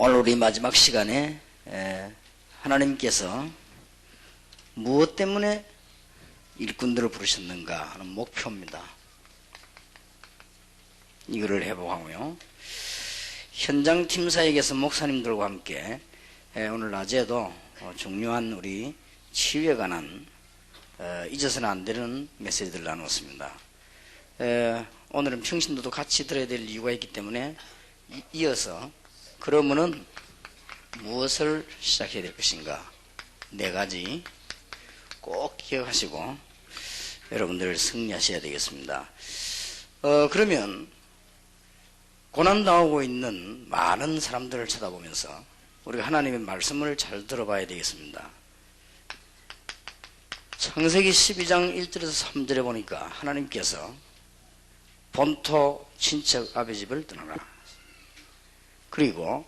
오늘 우리 마지막 시간에 하나님께서 무엇 때문에 일꾼들을 부르셨는가 하는 목표입니다. 이거를 해보고요. 현장 팀사에게서 목사님들과 함께 오늘 낮에도 중요한 우리 치유에 관한 잊어서는 안 되는 메시지들을 나눴습니다. 오늘은 평신도도 같이 들어야 될 이유가 있기 때문에 이어서 그러면은 무엇을 시작해야 될 것인가, 4가지 꼭 기억하시고 여러분들 승리하셔야 되겠습니다. 그러면 고난당하고 있는 많은 사람들을 쳐다보면서 우리가 하나님의 말씀을 잘 들어봐야 되겠습니다. 창세기 12장 1절에서 3절에 보니까 하나님께서 본토 친척 아비 집을 떠나라, 그리고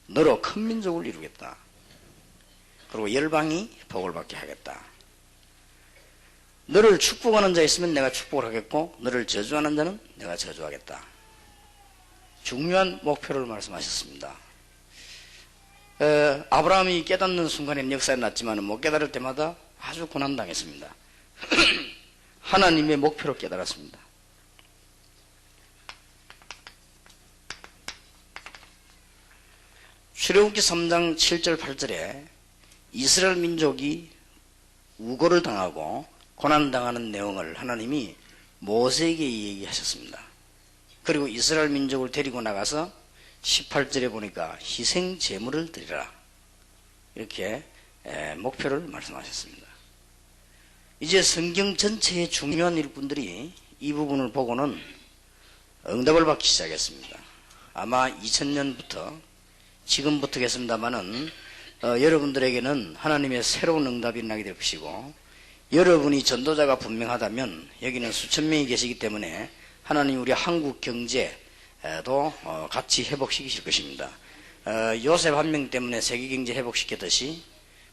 너로 큰 민족을 이루겠다, 그리고 열방이 복을 받게 하겠다, 너를 축복하는 자 있으면 내가 축복을 하겠고 너를 저주하는 자는 내가 저주하겠다. 중요한 목표를 말씀하셨습니다. 아브라함이 깨닫는 순간에는 역사에 났지만 못 깨달을 때마다 아주 고난당했습니다. 하나님의 목표로 깨달았습니다. 출애굽기 3장 7절 8절에 이스라엘 민족이 우고를 당하고 고난당하는 내용을 하나님이 모세에게 얘기하셨습니다. 그리고 이스라엘 민족을 데리고 나가서 18절에 보니까 희생 제물을 드리라, 이렇게 목표를 말씀하셨습니다. 이제 성경 전체의 중요한 일꾼들이 이 부분을 보고는 응답을 받기 시작했습니다. 아마 2000년부터 지금부터겠습니다마는 여러분들에게는 하나님의 새로운 응답이 나게 될 것이고, 여러분이 전도자가 분명하다면 여기는 수천 명이 계시기 때문에 하나님 우리 한국 경제도 같이 회복시키실 것입니다. 요셉 한 명 때문에 세계 경제 회복시켰듯이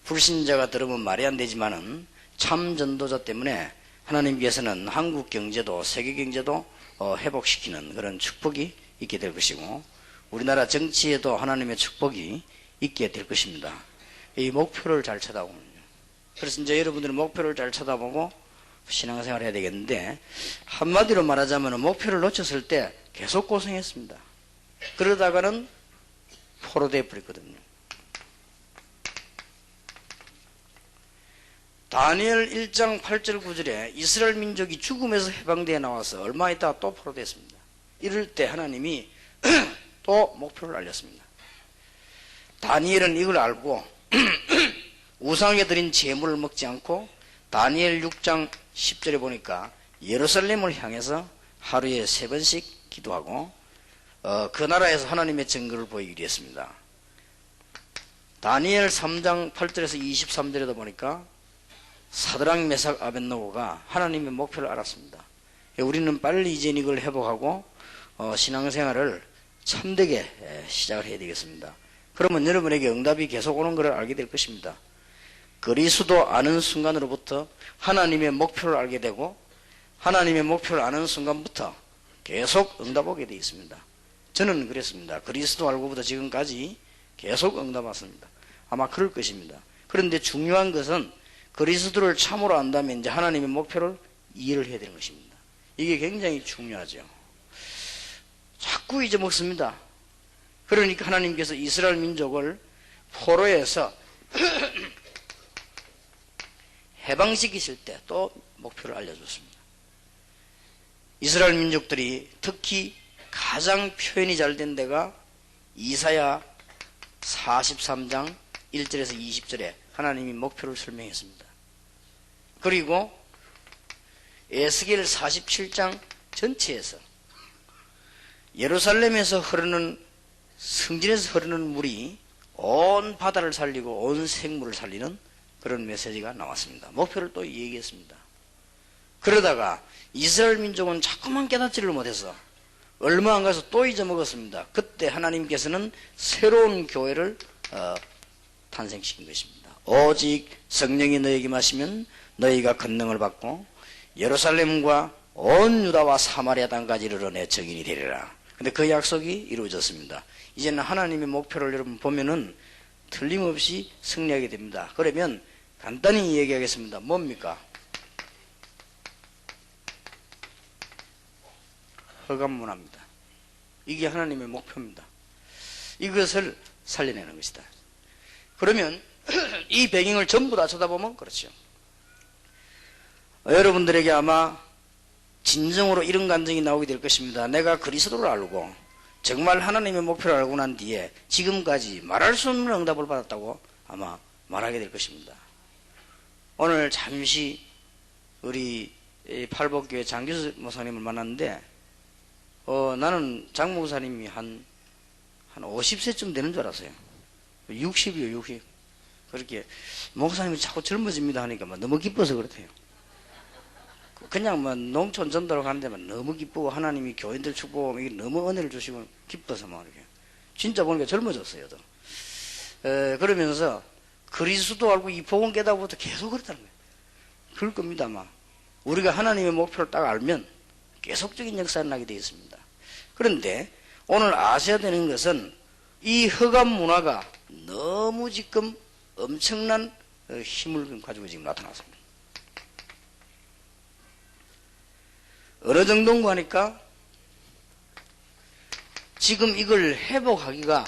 불신자가 들으면 말이 안 되지만은 참 전도자 때문에 하나님께서는 한국 경제도 세계 경제도 회복시키는 그런 축복이 있게 될 것이고, 우리나라 정치에도 하나님의 축복이 있게 될 것입니다. 이 목표를 잘 쳐다보면요. 그래서 이제 여러분들은 목표를 잘 쳐다보고 신앙생활을 해야 되겠는데, 한마디로 말하자면 목표를 놓쳤을 때 계속 고생했습니다. 그러다가는 포로되어 버렸거든요. 다니엘 1장 8절 9절에 이스라엘 민족이 죽음에서 해방되어 나와서 얼마 있다가 또 포로됐습니다. 이럴 때 하나님이 또 목표를 알렸습니다. 다니엘은 이걸 알고 우상에 드린 제물을 먹지 않고 다니엘 6장 10절에 보니까 예루살렘을 향해서 하루에 3번씩 기도하고 그 나라에서 하나님의 증거를 보이기로 했습니다. 다니엘 3장 8절에서 23절에도 보니까 사드락 메삭 아벳노고가 하나님의 목표를 알았습니다. 우리는 빨리 이제 이걸 회복하고 신앙생활을 참되게 시작을 해야 되겠습니다. 그러면 여러분에게 응답이 계속 오는 것을 알게 될 것입니다. 그리스도 아는 순간으로부터 하나님의 목표를 알게 되고, 하나님의 목표를 아는 순간부터 계속 응답 오게 되어 있습니다. 저는 그랬습니다. 그리스도 알고부터 지금까지 계속 응답 왔습니다. 아마 그럴 것입니다. 그런데 중요한 것은 그리스도를 참으로 안다면 이제 하나님의 목표를 이해를 해야 되는 것입니다. 이게 굉장히 중요하죠. 자꾸 잊어먹습니다. 그러니까 하나님께서 이스라엘 민족을 포로에서 해방시키실 때 또 목표를 알려줬습니다. 이스라엘 민족들이 특히 가장 표현이 잘 된 데가 이사야 43장 1절에서 20절에 하나님이 목표를 설명했습니다. 그리고 에스겔 47장 전체에서 예루살렘에서 흐르는, 성전에서 흐르는 물이 온 바다를 살리고 온 생물을 살리는 그런 메시지가 나왔습니다. 목표를 또 얘기했습니다. 그러다가 이스라엘 민족은 자꾸만 깨닫지를 못해서 얼마 안 가서 또 잊어먹었습니다. 그때 하나님께서는 새로운 교회를 탄생시킨 것입니다. 오직 성령이 너에게 마시면 너희가 권능을 받고 예루살렘과 온 유다와 사마리아 땅까지 이르러 내 증인이 되리라. 근데 그 약속이 이루어졌습니다. 이제는 하나님의 목표를 여러분 보면은 틀림없이 승리하게 됩니다. 그러면 간단히 얘기하겠습니다. 뭡니까? 허감문화입니다. 이게 하나님의 목표입니다. 이것을 살려내는 것이다. 그러면 이 배경을 전부 다 쳐다보면 그렇죠. 여러분들에게 아마 진정으로 이런 감정이 나오게 될 것입니다. 내가 그리스도를 알고 정말 하나님의 목표를 알고 난 뒤에 지금까지 말할 수 없는 응답을 받았다고 아마 말하게 될 것입니다. 오늘 잠시 우리 팔복교회 장규수 목사님을 만났는데 나는 장 목사님이 한 50세쯤 되는 줄 알았어요. 60이요 60. 그렇게 목사님이 자꾸 젊어집니다 하니까 너무 기뻐서 그렇대요. 그냥 농촌 전도로 가는데 너무 기쁘고 하나님이 교인들 축복하고 이게 너무 은혜를 주시고 기뻐서 이렇게 진짜 보니까 젊어졌어요. 그러면서 그리스도 알고 이 복음 깨닫고부터 계속 그렇다는 거예요. 그럴 겁니다 아마. 우리가 하나님의 목표를 딱 알면 계속적인 역사가 나게 되어 있습니다. 그런데 오늘 아셔야 되는 것은 이 허감 문화가 너무 지금 엄청난 힘을 가지고 지금 나타났습니다. 어느 정도인가 하니까 지금 이걸 회복하기가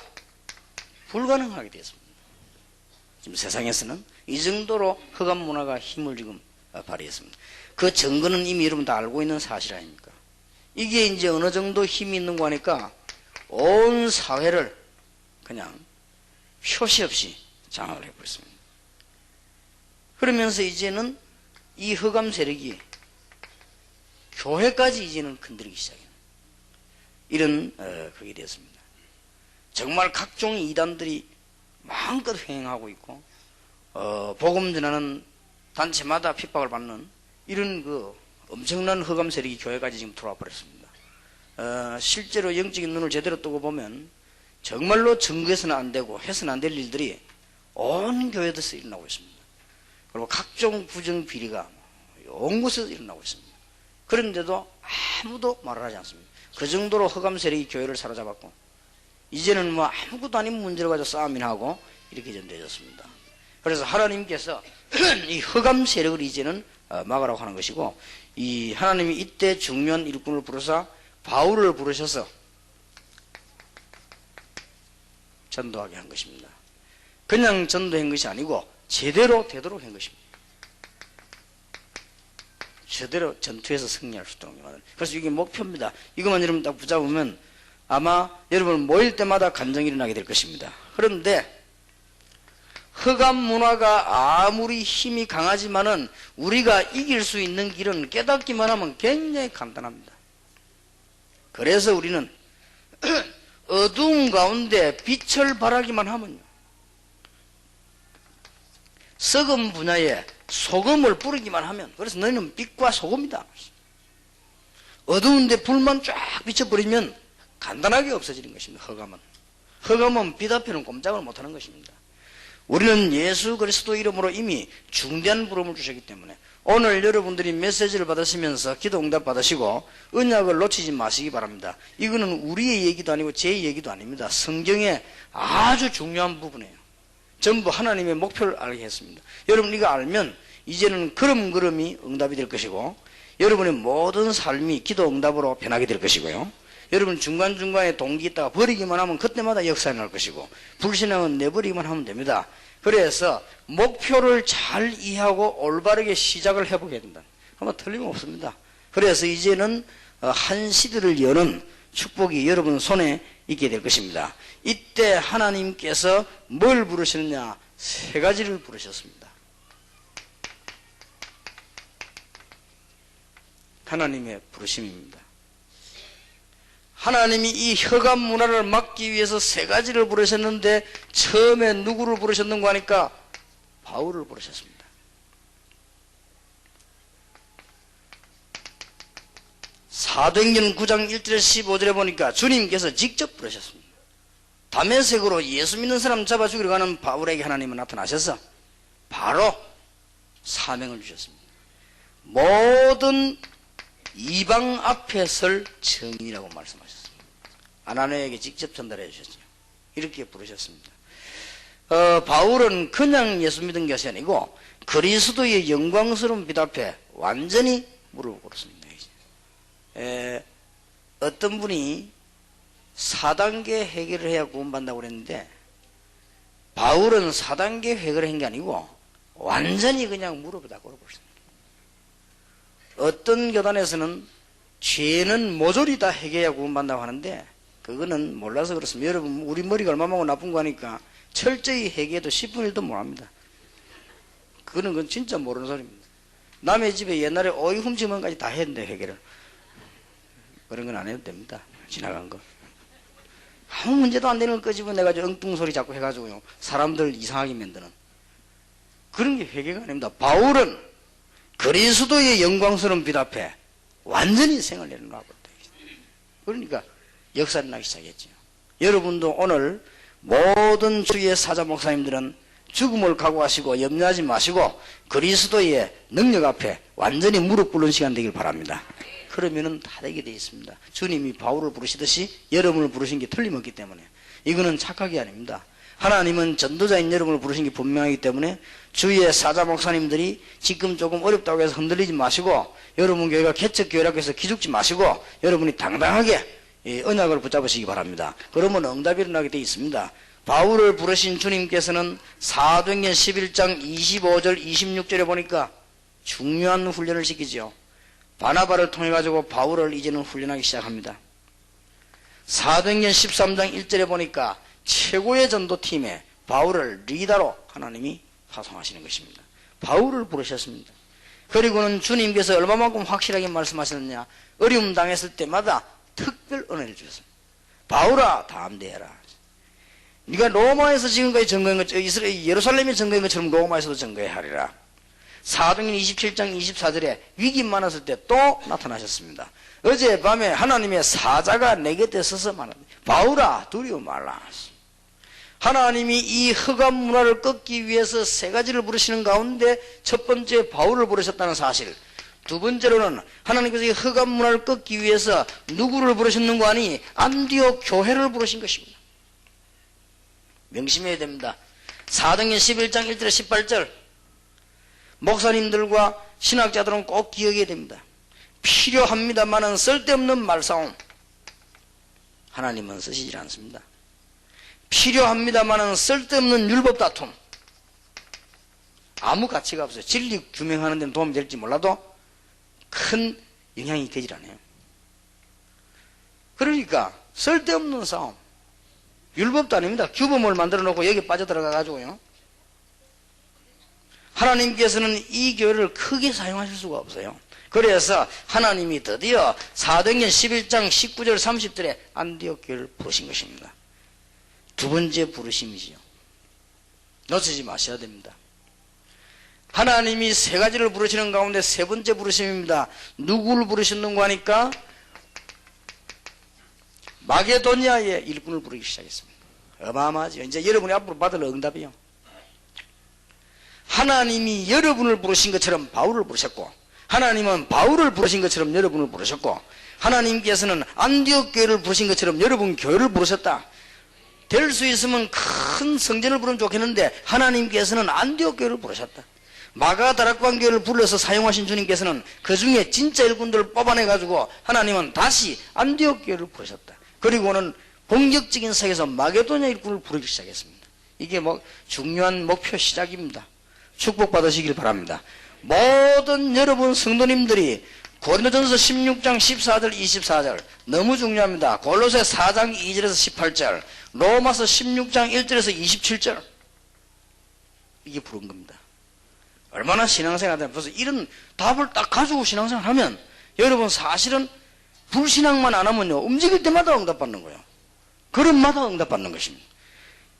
불가능하게 되었습니다. 지금 세상에서는 이 정도로 허감 문화가 힘을 지금 발휘했습니다. 그 증거는 이미 여러분 다 알고 있는 사실 아닙니까? 이게 이제 어느 정도 힘이 있는 거 하니까 온 사회를 그냥 표시 없이 장악을 해버렸습니다. 그러면서 이제는 이 허감 세력이 교회까지 이제는 건드리기 시작해요. 이런 그게 되었습니다. 정말 각종 이단들이 마음껏 횡행하고 있고 복음 전하는 단체마다 핍박을 받는 이런 그 엄청난 허감 세력이 교회까지 지금 들어와 버렸습니다. 실제로 영적인 눈을 제대로 뜨고 보면 정말로 증거해서는 안 되고 해서는 안 될 일들이 온 교회에서 일어나고 있습니다. 그리고 각종 부정 비리가 온 곳에서 일어나고 있습니다. 그런데도 아무도 말을 하지 않습니다. 그 정도로 허감 세력이 교회를 사로잡았고 이제는 아무것도 아닌 문제를 가지고 싸움이나 하고 이렇게 전되어졌습니다. 그래서 하나님께서 이 허감 세력을 이제는 막으라고 하는 것이고 이 하나님이 이때 중요한 일꾼을 부르사 바울을 부르셔서 전도하게 한 것입니다. 그냥 전도한 것이 아니고 제대로 되도록 한 것입니다. 제대로 전투에서 승리할 수 있도록. 그래서 이게 목표입니다. 이것만 여러분 딱 붙잡으면 아마 여러분 모일 때마다 간증이 일어나게 될 것입니다. 그런데 허감 문화가 아무리 힘이 강하지만은 우리가 이길 수 있는 길은 깨닫기만 하면 굉장히 간단합니다. 그래서 우리는 어두운 가운데 빛을 발하기만 하면요, 썩은 분야에 소금을 뿌리기만 하면, 그래서 너희는 빛과 소금이다. 어두운데 불만 쫙 비춰버리면 간단하게 없어지는 것입니다. 허감은 빛 앞에는 꼼짝을 못하는 것입니다. 우리는 예수 그리스도 이름으로 이미 중대한 부름을 주셨기 때문에 오늘 여러분들이 메시지를 받으시면서 기도 응답 받으시고 언약을 놓치지 마시기 바랍니다. 이거는 우리의 얘기도 아니고 제 얘기도 아닙니다. 성경의 아주 중요한 부분이에요. 전부 하나님의 목표를 알게 했습니다. 여러분 이거 알면 이제는 걸음걸음이 응답이 될 것이고 여러분의 모든 삶이 기도 응답으로 변하게 될 것이고요. 여러분 중간중간에 동기 있다가 버리기만 하면 그때마다 역사에 날 것이고 불신앙은 내버리기만 하면 됩니다. 그래서 목표를 잘 이해하고 올바르게 시작을 해보게 된다. 아마 틀림없습니다. 그래서 이제는 한 시대를 여는 축복이 여러분 손에 있게 될 것입니다. 이때 하나님께서 뭘 부르셨느냐? 세 가지를 부르셨습니다. 하나님의 부르심입니다. 하나님이 이 허감 문화를 막기 위해서 세 가지를 부르셨는데 처음에 누구를 부르셨는가 하니까 바울을 부르셨습니다. 사도행전 9장 1절에 15절에 보니까 주님께서 직접 부르셨습니다. 다메섹으로 예수 믿는 사람 잡아 죽이러 가는 바울에게 하나님은 나타나셔서 바로 사명을 주셨습니다. 모든 이방 앞에 설 증인이라고 말씀하셨습니다. 아나니아에게 직접 전달해 주셨죠. 이렇게 부르셨습니다. 바울은 그냥 예수 믿은 것이 아니고 그리스도의 영광스러운 빛 앞에 완전히 무릎을 꿇었습니다. 어떤 분이 4단계 해결을 해야 구원받는다고 그랬는데 바울은 4단계 해결을 한 게 아니고 완전히 그냥 무릎에다 꿇어버렸습니다. 어떤 교단에서는 죄는 모조리 다 해결해야 구원받는다고 하는데 그거는 몰라서 그렇습니다. 여러분 우리 머리가 얼마나 나쁜 거 하니까 철저히 해결해도 10분 1도 못합니다. 그건 진짜 모르는 소리입니다. 남의 집에 옛날에 오이 훔치는 것까지 다 했는데 해결을. 그런 건 안 해도 됩니다. 지나간 거. 아무 문제도 안 되는 걸 끄집어내가지고 엉뚱소리 자꾸 해가지고요. 사람들 이상하게 만드는. 그런 게 회개가 아닙니다. 바울은 그리스도의 영광스러운 빛 앞에 완전히 생을 내려놓았거든요. 그러니까 역사를 나기 시작했죠. 여러분도 오늘 모든 주의 사자 목사님들은 죽음을 각오하시고 염려하지 마시고 그리스도의 능력 앞에 완전히 무릎 꿇는 시간 되길 바랍니다. 그러면은 다 되게 되어 있습니다. 주님이 바울을 부르시듯이 여러분을 부르신 게 틀림없기 때문에 이거는 착각이 아닙니다. 하나님은 전도자인 여러분을 부르신 게 분명하기 때문에 주위의 사자 목사님들이 지금 조금 어렵다고 해서 흔들리지 마시고 여러분 교회가 개척교회라고 해서 기죽지 마시고 여러분이 당당하게 언약을 붙잡으시기 바랍니다. 그러면 응답이 일어나게 되어 있습니다. 바울을 부르신 주님께서는 사도행전 11장 25절 26절에 보니까 중요한 훈련을 시키죠. 바나바를 통해 가지고 바울을 이제는 훈련하기 시작합니다. 사도행전 13장 1절에 보니까 최고의 전도팀에 바울을 리더로 하나님이 파송하시는 것입니다. 바울을 부르셨습니다. 그리고는 주님께서 얼마만큼 확실하게 말씀하셨느냐. 어려움 당했을 때마다 특별 은혜를 주셨습니다. 바울아 담대해라. 네가 로마에서 지금까지 증거한 것, 예루살렘에 증거한 것처럼 로마에서도 증거해야 하리라. 사도행전 27장 24절에 위기 많았을 때 또 나타나셨습니다. 어젯밤에 하나님의 사자가 내 곁에 서서 말합니다. 바울아 두려워 말라. 하나님이 이 흑암 문화를 꺾기 위해서 세 가지를 부르시는 가운데 첫 번째 바울을 부르셨다는 사실, 두 번째로는 하나님께서 이 흑암 문화를 꺾기 위해서 누구를 부르셨는 거 아니? 안디옥 교회를 부르신 것입니다. 명심해야 됩니다. 사도행전 11장 1절 18절 목사님들과 신학자들은 꼭 기억해야 됩니다. 필요합니다마는 쓸데없는 말싸움 하나님은 쓰시지 않습니다. 필요합니다마는 쓸데없는 율법 다툼 아무 가치가 없어요. 진리 규명하는 데는 도움이 될지 몰라도 큰 영향이 되질 않아요. 그러니까 쓸데없는 싸움 율법도 아닙니다. 규범을 만들어 놓고 여기 빠져들어가 가지고요. 하나님께서는 이 교회를 크게 사용하실 수가 없어요. 그래서 하나님이 드디어 사도행전 11장 19절 30절에 안디옥 교회를 부르신 것입니다. 두 번째 부르심이지요. 놓치지 마셔야 됩니다. 하나님이 세 가지를 부르시는 가운데 세 번째 부르심입니다. 누구를 부르셨는가 하니까 마게도니아의 일꾼을 부르기 시작했습니다. 어마어마하죠. 이제 여러분이 앞으로 받을 응답이요. 하나님이 여러분을 부르신 것처럼 바울을 부르셨고 하나님은 바울을 부르신 것처럼 여러분을 부르셨고 하나님께서는 안디옥 교회를 부르신 것처럼 여러분 교회를 부르셨다. 될 수 있으면 큰 성전을 부르면 좋겠는데 하나님께서는 안디옥 교회를 부르셨다. 마가다락방 교회를 불러서 사용하신 주님께서는 그 중에 진짜 일꾼들을 뽑아내가지고 하나님은 다시 안디옥 교회를 부르셨다. 그리고는 공격적인 세계에서 마게도냐 일꾼을 부르기 시작했습니다. 이게 중요한 목표 시작입니다. 축복받으시길 바랍니다. 모든 여러분 성도님들이 고린도전서 16장 14절 24절 너무 중요합니다. 골로새 4장 2절에서 18절 로마서 16장 1절에서 27절 이게 부른 겁니다. 얼마나 신앙생활 하면 벌써 이런 답을 딱 가지고 신앙생활 하면 여러분 사실은 불신앙만 안 하면요 움직일 때마다 응답받는 거예요. 그릇마다 응답받는 것입니다.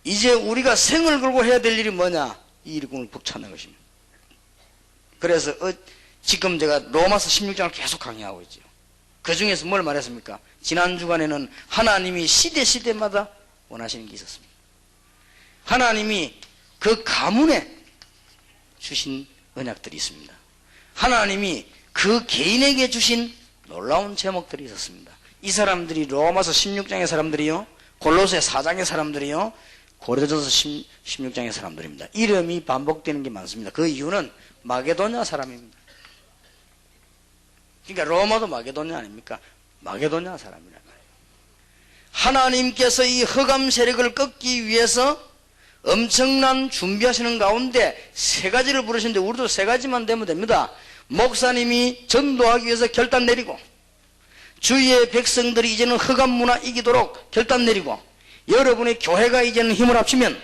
이제 우리가 생을 걸고 해야 될 일이 뭐냐? 이 일꾼을 북찾는 것입니다. 그래서 지금 제가 로마서 16장을 계속 강의하고 있죠. 그 중에서 뭘 말했습니까? 지난 주간에는 하나님이 시대마다 원하시는 게 있었습니다. 하나님이 그 가문에 주신 언약들이 있습니다. 하나님이 그 개인에게 주신 놀라운 제목들이 있었습니다. 이 사람들이 로마서 16장의 사람들이요, 골로새 4장의 사람들이요, 고린도전서 16장의 사람들입니다. 이름이 반복되는 게 많습니다. 그 이유는 마게도냐 사람입니다. 그러니까 로마도 마게도냐 아닙니까? 마게도냐 사람이란 말이에요. 하나님께서 이 흑암 세력을 꺾기 위해서 엄청난 준비하시는 가운데 세 가지를 부르시는데 우리도 세 가지만 되면 됩니다. 목사님이 전도하기 위해서 결단 내리고, 주위의 백성들이 이제는 흑암 문화 이기도록 결단 내리고, 여러분의 교회가 이제는 힘을 합치면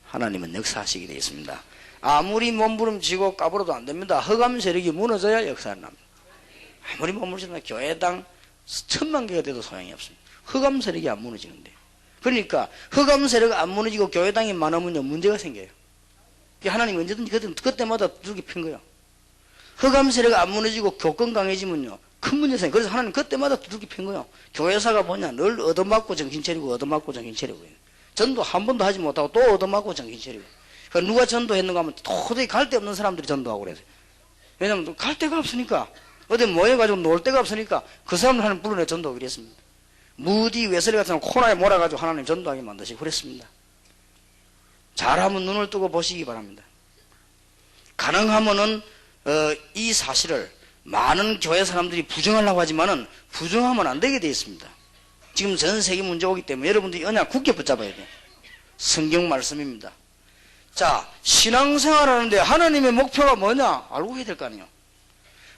하나님은 역사하시게 되어 있습니다. 아무리 몸부림치고 까불어도 안 됩니다. 흑암 세력이 무너져야 역사는 납니다. 아무리 몸부림치고 교회당 1000만 개가 돼도 소용이 없습니다. 흑암 세력이 안 무너지는데요. 그러니까 흑암 세력이 안 무너지고 교회당이 많으면요 문제가 생겨요. 하나님 언제든지 그때마다 두들겨 핀 거예요. 흑암 세력이 안 무너지고 교권 강해지면요 큰 문제 생겨요. 그래서 하나님 그때마다 두들겨 핀 거예요. 교회사가 뭐냐, 늘 얻어맞고 정신 차리고 얻어맞고 정신 차리고, 전도 한 번도 하지 못하고 또 얻어맞고 정신 차리고. 그러니까 누가 전도했는가 하면 도저히 갈 데 없는 사람들이 전도하고 그래서. 왜냐면 갈 데가 없으니까, 어디 모여가지고 놀 데가 없으니까 그 사람들 하나님 불러내 전도하기로 했습니다. 무디 웨슬리 같은 사람 코너에 몰아가지고 하나님 전도하게 만드시고 그랬습니다. 잘하면 눈을 뜨고 보시기 바랍니다. 가능하면은 이 사실을 많은 교회 사람들이 부정하려고 하지만은 부정하면 안 되게 되어 있습니다. 지금 전 세계 문제 오기 때문에 여러분들이 언약 굳게 붙잡아야 돼요. 성경 말씀입니다. 자, 신앙생활 하는데 하나님의 목표가 뭐냐 알고 해야 될 거 아니에요.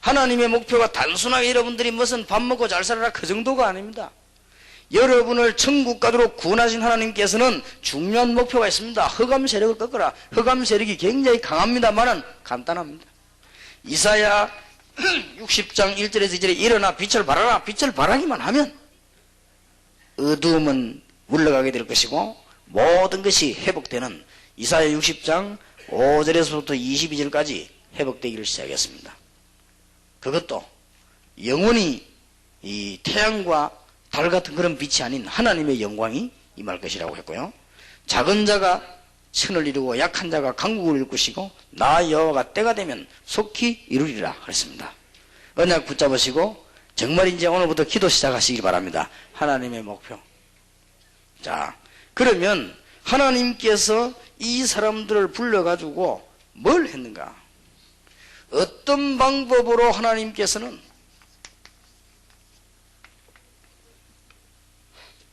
하나님의 목표가 단순하게 여러분들이 무슨 밥 먹고 잘 살아라 그 정도가 아닙니다. 여러분을 천국 가도록 구원하신 하나님께서는 중요한 목표가 있습니다. 흑암 세력을 꺾어라. 흑암 세력이 굉장히 강합니다만은 간단합니다. 이사야 60장 1절에서 2절에 일어나 빛을 발하라. 빛을 발하기만 하면 어두움은 물러가게 될 것이고 모든 것이 회복되는 이사야 60장 5절에서부터 22절까지 회복되기를 시작했습니다. 그것도 영원히 이 태양과 달 같은 그런 빛이 아닌 하나님의 영광이 임할 것이라고 했고요. 작은 자가 천을 이루고 약한 자가 강국을 이룰 것이고 나 여호와가 때가 되면 속히 이루리라 그랬습니다. 언약 붙잡으시고 정말 이제 오늘부터 기도 시작하시기 바랍니다. 하나님의 목표. 자, 그러면 하나님께서 이 사람들을 불러가지고 뭘 했는가? 어떤 방법으로 하나님께서는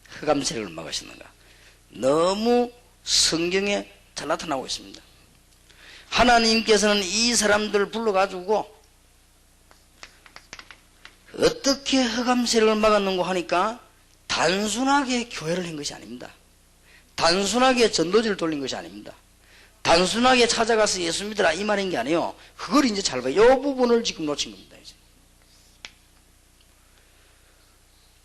흑암 세력을 막으시는가? 너무 성경에 잘 나타나고 있습니다. 하나님께서는 이 사람들을 불러가지고 어떻게 흑암 세력을 막았는고 하니까 단순하게 교회를 한 것이 아닙니다. 단순하게 전도지를 돌린 것이 아닙니다. 단순하게 찾아가서 예수 믿으라 이 말인 게 아니에요. 그걸 이제 잘 봐요. 이 부분을 지금 놓친 겁니다. 이제.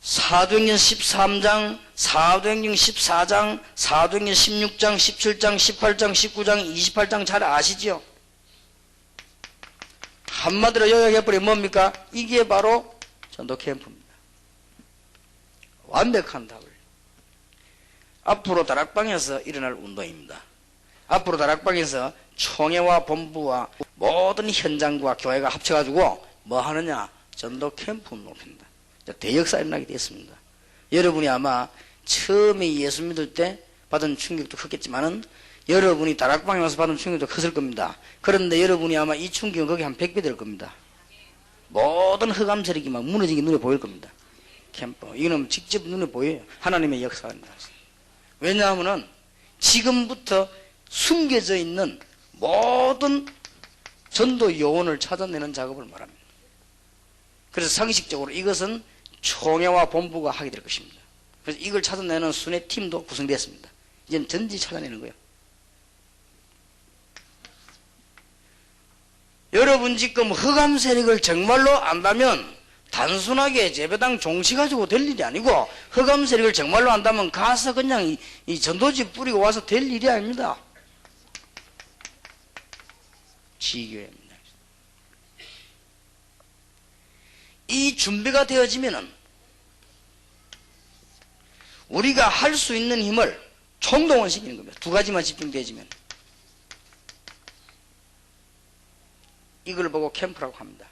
사도행전 13장, 사도행전 14장, 사도행전 16장, 17장, 18장, 19장, 28장 잘 아시죠? 한마디로 요약해버리면 뭡니까? 이게 바로 전도 캠프입니다. 완벽한 답을. 앞으로 다락방에서 일어날 운동입니다. 앞으로 다락방에서 총회와 본부와 모든 현장과 교회가 합쳐가지고 뭐 하느냐? 전도 캠프 높입니다. 대역사 일어나게 됐습니다. 여러분이 아마 처음에 예수 믿을 때 받은 충격도 컸겠지만은 여러분이 다락방에 와서 받은 충격도 컸을 겁니다. 그런데 여러분이 아마 이 충격은 거기 한 100배 될 겁니다. 모든 흑암 세력이 막 무너지게 눈에 보일 겁니다. 캠프. 이거는 직접 눈에 보여요. 하나님의 역사가 있는 것입니다. 왜냐하면은 지금부터 숨겨져 있는 모든 전도 요원을 찾아내는 작업을 말합니다. 그래서 상식적으로 이것은 총회와 본부가 하게 될 것입니다. 그래서 이걸 찾아내는 순회 팀도 구성됐습니다. 이제는 전지 찾아내는 거예요. 여러분 지금 흑암 세력을 정말로 안다면 단순하게 제배당 종시 가지고 될 일이 아니고 흑암 세력을 정말로 안다면 가서 그냥 이 전도지 뿌리고 와서 될 일이 아닙니다. 지교회입니다. 이 준비가 되어지면은 우리가 할 수 있는 힘을 총동원시키는 겁니다. 두 가지만 집중되어지면 이걸 보고 캠프라고 합니다.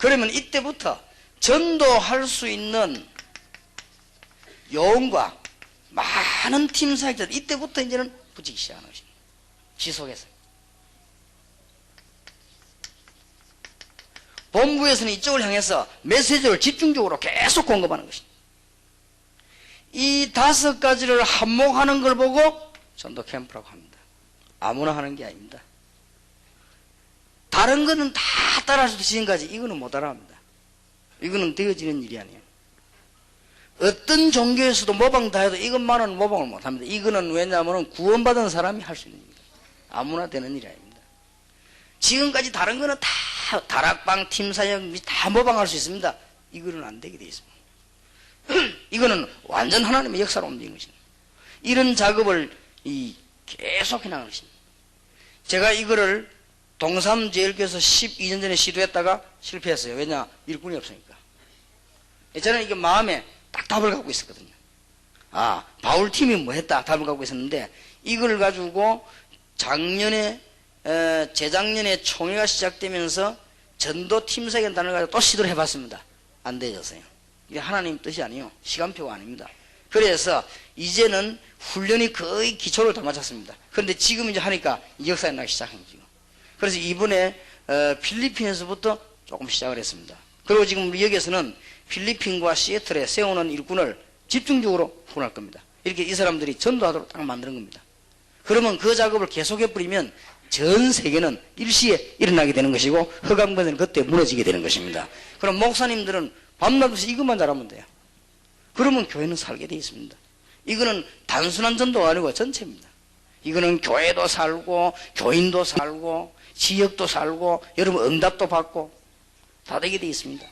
그러면 이때부터 전도할 수 있는 요원과 많은 팀 사역자들 이때부터 이제는 붙이기 시작하는 것입니다. 지속해서. 본부에서는 이쪽을 향해서 메시지를 집중적으로 계속 공급하는 것입니다. 이 5가지를 한몫하는 걸 보고 전도 캠프라고 합니다. 아무나 하는 게 아닙니다. 다른 거는 다 따라할 수 지금까지 이거는 못 따라합니다. 이거는 되어지는 일이 아니에요. 어떤 종교에서도 모방 다 해도 이것만은 모방을 못 합니다. 이거는 왜냐하면 구원받은 사람이 할 수 있는 일입니다. 아무나 되는 일이 아닙니다. 지금까지 다른 거는 다 다락방, 팀사역 다 모방할 수 있습니다. 이거는 안 되게 되어 있습니다. 이거는 완전 하나님의 역사로 움직이는 것입니다. 이런 작업을 계속 해나가는 것입니다. 제가 이거를 동삼제일교에서 12년 전에 시도했다가 실패했어요. 왜냐? 일꾼이 없으니까. 저는 이게 마음에 딱 답을 갖고 있었거든요. 아, 바울팀이 뭐 했다 답을 갖고 있었는데 이걸 가지고 작년에 재작년에 총회가 시작되면서 전도팀 사역이라는 단어를 가지고 또 시도를 해봤습니다. 안 되어졌어요. 이게 하나님 뜻이 아니에요. 시간표가 아닙니다. 그래서 이제는 훈련이 거의 기초를 다 마쳤습니다. 그런데 지금 이제 하니까 역사에 나기 시작한 거죠. 그래서 이번에 필리핀에서부터 조금 시작을 했습니다. 그리고 지금 우리 여기에서는 필리핀과 시애틀에 세우는 일꾼을 집중적으로 후원할 겁니다. 이렇게 이 사람들이 전도하도록 딱 만드는 겁니다. 그러면 그 작업을 계속해버리면 전 세계는 일시에 일어나게 되는 것이고 허강변은 그때 무너지게 되는 것입니다. 그럼 목사님들은 밤낮없이 이것만 잘하면 돼요. 그러면 교회는 살게 되어 있습니다. 이거는 단순한 전도가 아니고 전체입니다. 이거는 교회도 살고 교인도 살고 지역도 살고 여러분 응답도 받고 다 되게 되어 있습니다.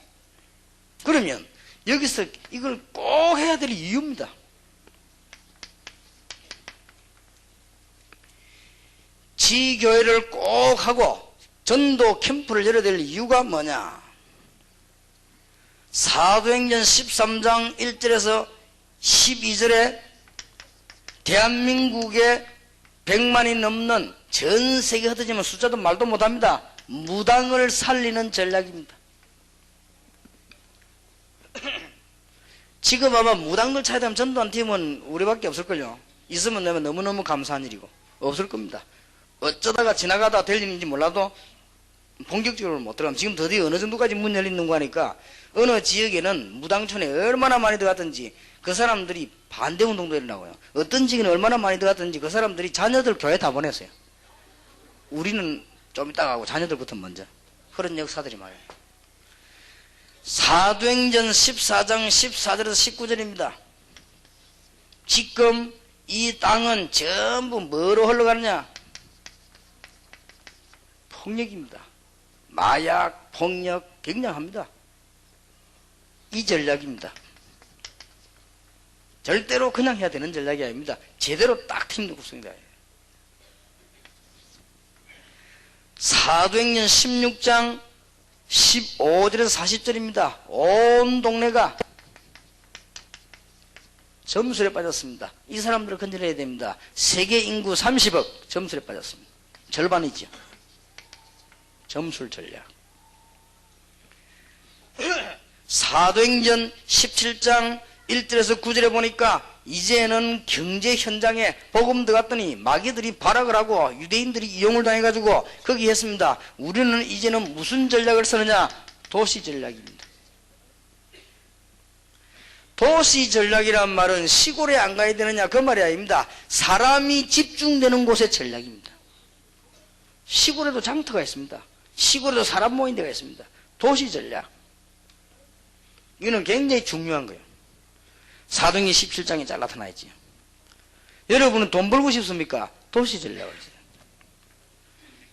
그러면 여기서 이걸 꼭 해야 될 이유입니다. 지교회를 꼭 하고 전도 캠프를 열어야 될 이유가 뭐냐? 사도행전 13장 1절에서 12절에 대한민국에 100만이 넘는 전 세계 흩어지면 숫자도 말도 못합니다. 무당을 살리는 전략입니다. 지금 아마 무당들 찾아야 되면 전도한 팀은 우리밖에 없을걸요. 있으면 내가 너무너무 감사한 일이고 없을 겁니다. 어쩌다가 지나가다 될 일인지 몰라도 본격적으로 못 들어가면 지금 드디어 어느 정도까지 문 열리는 거 하니까 어느 지역에는 무당촌에 얼마나 많이 들어갔든지 그 사람들이 반대운동도 일어나고요. 어떤 지역에는 얼마나 많이 들어갔든지 그 사람들이 자녀들 교회 다 보냈어요. 우리는 좀 이따 가고 자녀들부터 먼저. 그런 역사들이 말이에요. 사도행전 14장 14절에서 19절입니다. 지금 이 땅은 전부 뭐로 흘러가느냐? 폭력입니다. 마약, 폭력 굉장합니다. 이 전략입니다. 절대로 그냥 해야 되는 전략이 아닙니다. 제대로 딱 팀도 구성이다. 사도행전 16장 15절에서 40절입니다. 온 동네가 점술에 빠졌습니다. 이 사람들을 건져내야 됩니다. 세계 인구 30억 점술에 빠졌습니다. 절반이죠. 점술 전략. 사도행전 17장 1절에서 9절에 보니까 이제는 경제 현장에 복음 들어갔더니 마귀들이 발악을 하고 유대인들이 이용을 당해가지고 거기 했습니다. 우리는 이제는 무슨 전략을 쓰느냐? 도시 전략입니다. 도시 전략이란 말은 시골에 안 가야 되느냐 그 말이 아닙니다. 사람이 집중되는 곳의 전략입니다. 시골에도 장터가 있습니다. 시골에도 사람 모인 데가 있습니다. 도시 전략. 이거는 굉장히 중요한 거예요. 사도행전 17장에 잘 나타나 있지요. 여러분은 돈 벌고 싶습니까? 도시 전략을 해요.